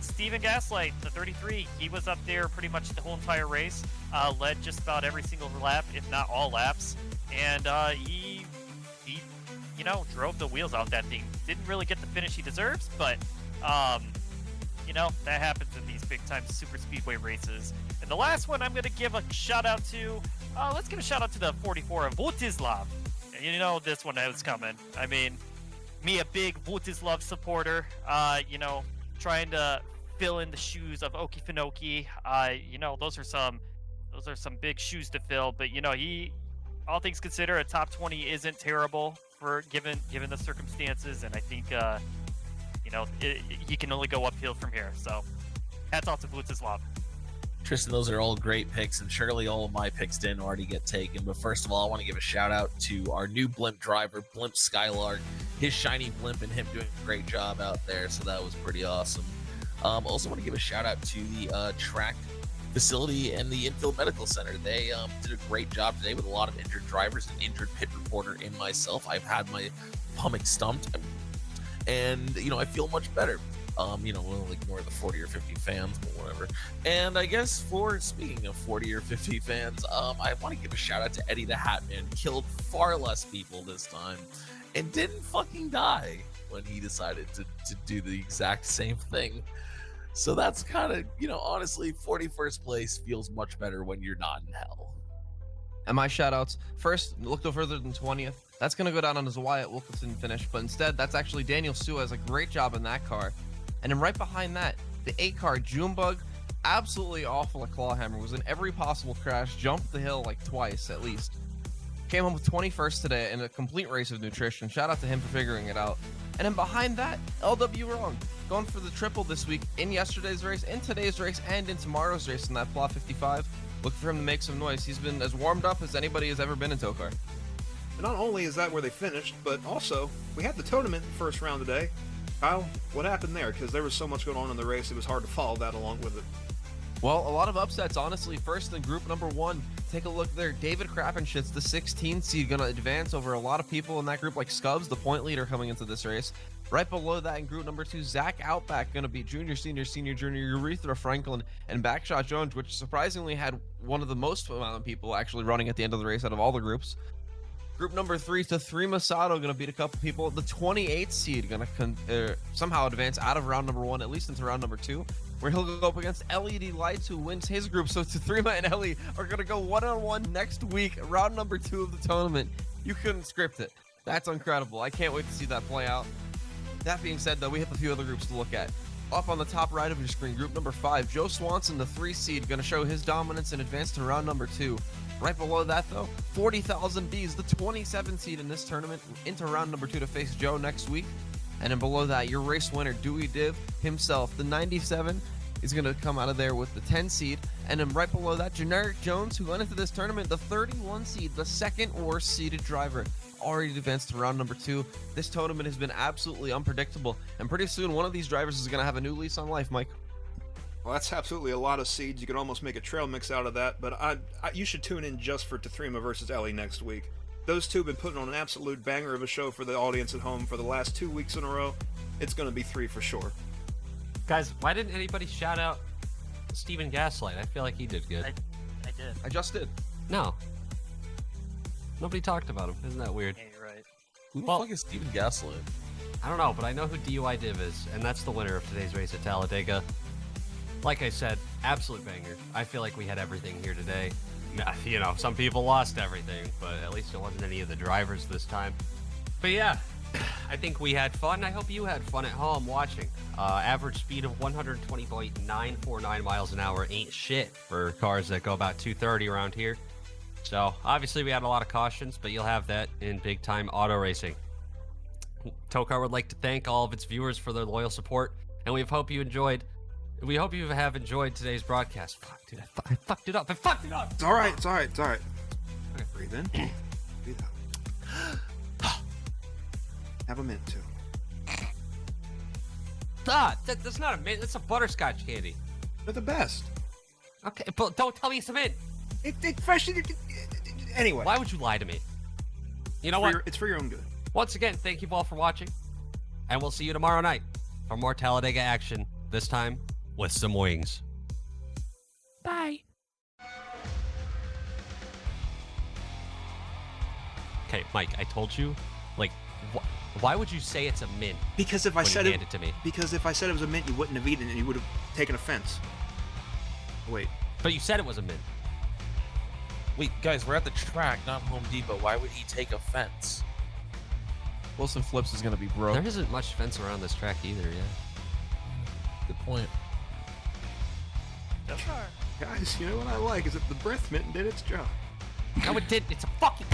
Steven Gaslight, the 33. He was up there pretty much the whole entire race, led just about every single lap, if not all laps, and he drove the wheels out that thing. Didn't really get the finish he deserves, but that happens in these big time super speedway races. And the last one I'm going to give a shout out to, let's give a shout out to the 44 of Vutislav. You know this one was coming. I mean, me a big Vutislav supporter, trying to fill in the shoes of Oki Finoki. Those are some big shoes to fill, but he, all things considered, a top 20 isn't terrible for given the circumstances, and I think he can only go uphill from here. So hats off to Vutislav. Tristan, those are all great picks, and surely all of my picks didn't already get taken. But first of all, I want to give a shout out to our new blimp driver, Blimp Skylark, his shiny blimp and him doing a great job out there. So that was pretty awesome. Also want to give a shout out to the track facility and the infield medical center. They did a great job today with a lot of injured drivers, an injured pit reporter in myself. I've had my pumic stumped, and I feel much better. We'll ignore the 40 or 50 fans, but whatever. And I guess speaking of 40 or 50 fans, I want to give a shout out to Eddie the Hat Man. Killed far less people this time and didn't fucking die when he decided to do the exact same thing. So that's kind of, honestly, 41st place feels much better when you're not in hell. And my shout-outs, first, look no further than 20th. That's going to go down on his Wyatt Wilkinson finish, but instead, that's actually Daniel Sue has a great job in that car. And then right behind that, the 8-car Junebug, absolutely awful at Clawhammer, was in every possible crash, jumped the hill like twice at least. Came home with 21st today in a complete race of nutrition. Shout out to him for figuring it out. And then behind that, LW Wrong, going for the triple this week in yesterday's race, in today's race, and in tomorrow's race in that Plot 55. Look for him to make some noise. He's been as warmed up as anybody has ever been in TOECAR. And not only is that where they finished, but also, we had the tournament first round today. Kyle, what happened there? Because there was so much going on in the race, it was hard to follow that along with it. Well, a lot of upsets, honestly. First in group number 1, take a look there. David Krappenschitz, the 16th seed, going to advance over a lot of people in that group, like Scubs, the point leader coming into this race. Right below that in group number 2, Zach Outback going to be junior, senior, junior, Urethra Franklin, and Backshot Jones, which surprisingly had one of the most amount of people actually running at the end of the race out of all the groups. Group number 3 to 3 Masato, going to beat a couple people. The 28th seed going to somehow advance out of round number 1, at least into round number 2, where he'll go up against LED Lights, who wins his group. So Tathrima and Ellie are going to go one-on-one next week, round number 2 of the tournament. You couldn't script it. That's incredible. I can't wait to see that play out. That being said, though, we have a few other groups to look at. Up on the top right of your screen, group number 5, Joe Swanson, the 3 seed, going to show his dominance and advance to round number 2. Right below that, though, 40,000 Bs, the 27 seed in this tournament, into round number 2 to face Joe next week. And then below that, your race winner, Dewey Div himself, the 97, is going to come out of there with the 10 seed. And then right below that, Generic Jones, who went into this tournament, the 31 seed, the second worst seeded driver, already advanced to round number 2. This tournament has been absolutely unpredictable, and pretty soon one of these drivers is going to have a new lease on life, Mike. Well, that's absolutely a lot of seeds. You could almost make a trail mix out of that, but you should tune in just for Tathrima versus Ellie next week. Those two have been putting on an absolute banger of a show for the audience at home for the last 2 weeks in a row. It's going to be 3 for sure. Guys, why didn't anybody shout out Steven Gaslight? I feel like he did good. I did. I just did. No. Nobody talked about him. Isn't that weird? Yeah, you're right. Who the Well- fuck is Steven Gaslit? I don't know, but I know who DUI Div is, and that's the winner of today's race at Talladega. Like I said, absolute banger. I feel like we had everything here today. You know, some people lost everything, but at least it wasn't any of the drivers this time. But yeah, I think we had fun. I hope you had fun at home watching. Average speed of 120.949 miles an hour ain't shit for cars that go about 230 around here. So obviously we had a lot of cautions, but you'll have that in big time auto racing. TOECAR would like to thank all of its viewers for their loyal support, and we hope you have enjoyed today's broadcast. Fuck, dude, I fucked it up. I fucked it up. It's all right. It's all right. It's all right. Okay, breathe in. Breathe out. Have a mint, too. That's not a mint. That's a butterscotch candy. They're the best. Okay, but don't tell me it's a mint. It fresh. Anyway. Why would you lie to me? You know what? It's for your own good. Once again, thank you all for watching, and we'll see you tomorrow night for more Talladega action, this time with some wings. Bye. Okay, Mike, I told you, like, why would you say it's a mint Because if I when said you it, hand it to me? because if I said it was a mint, you wouldn't have eaten it, and you would have taken offense. Wait. But you said it was a mint. Wait, guys, we're at the track, not Home Depot. Why would he take offense? Wilson Flips is going to be broke. There isn't much fence around this track either, yeah. Good point. TOECAR. Guys, you know what I like is that the breath mint did its job. No, it did. It's a fucking...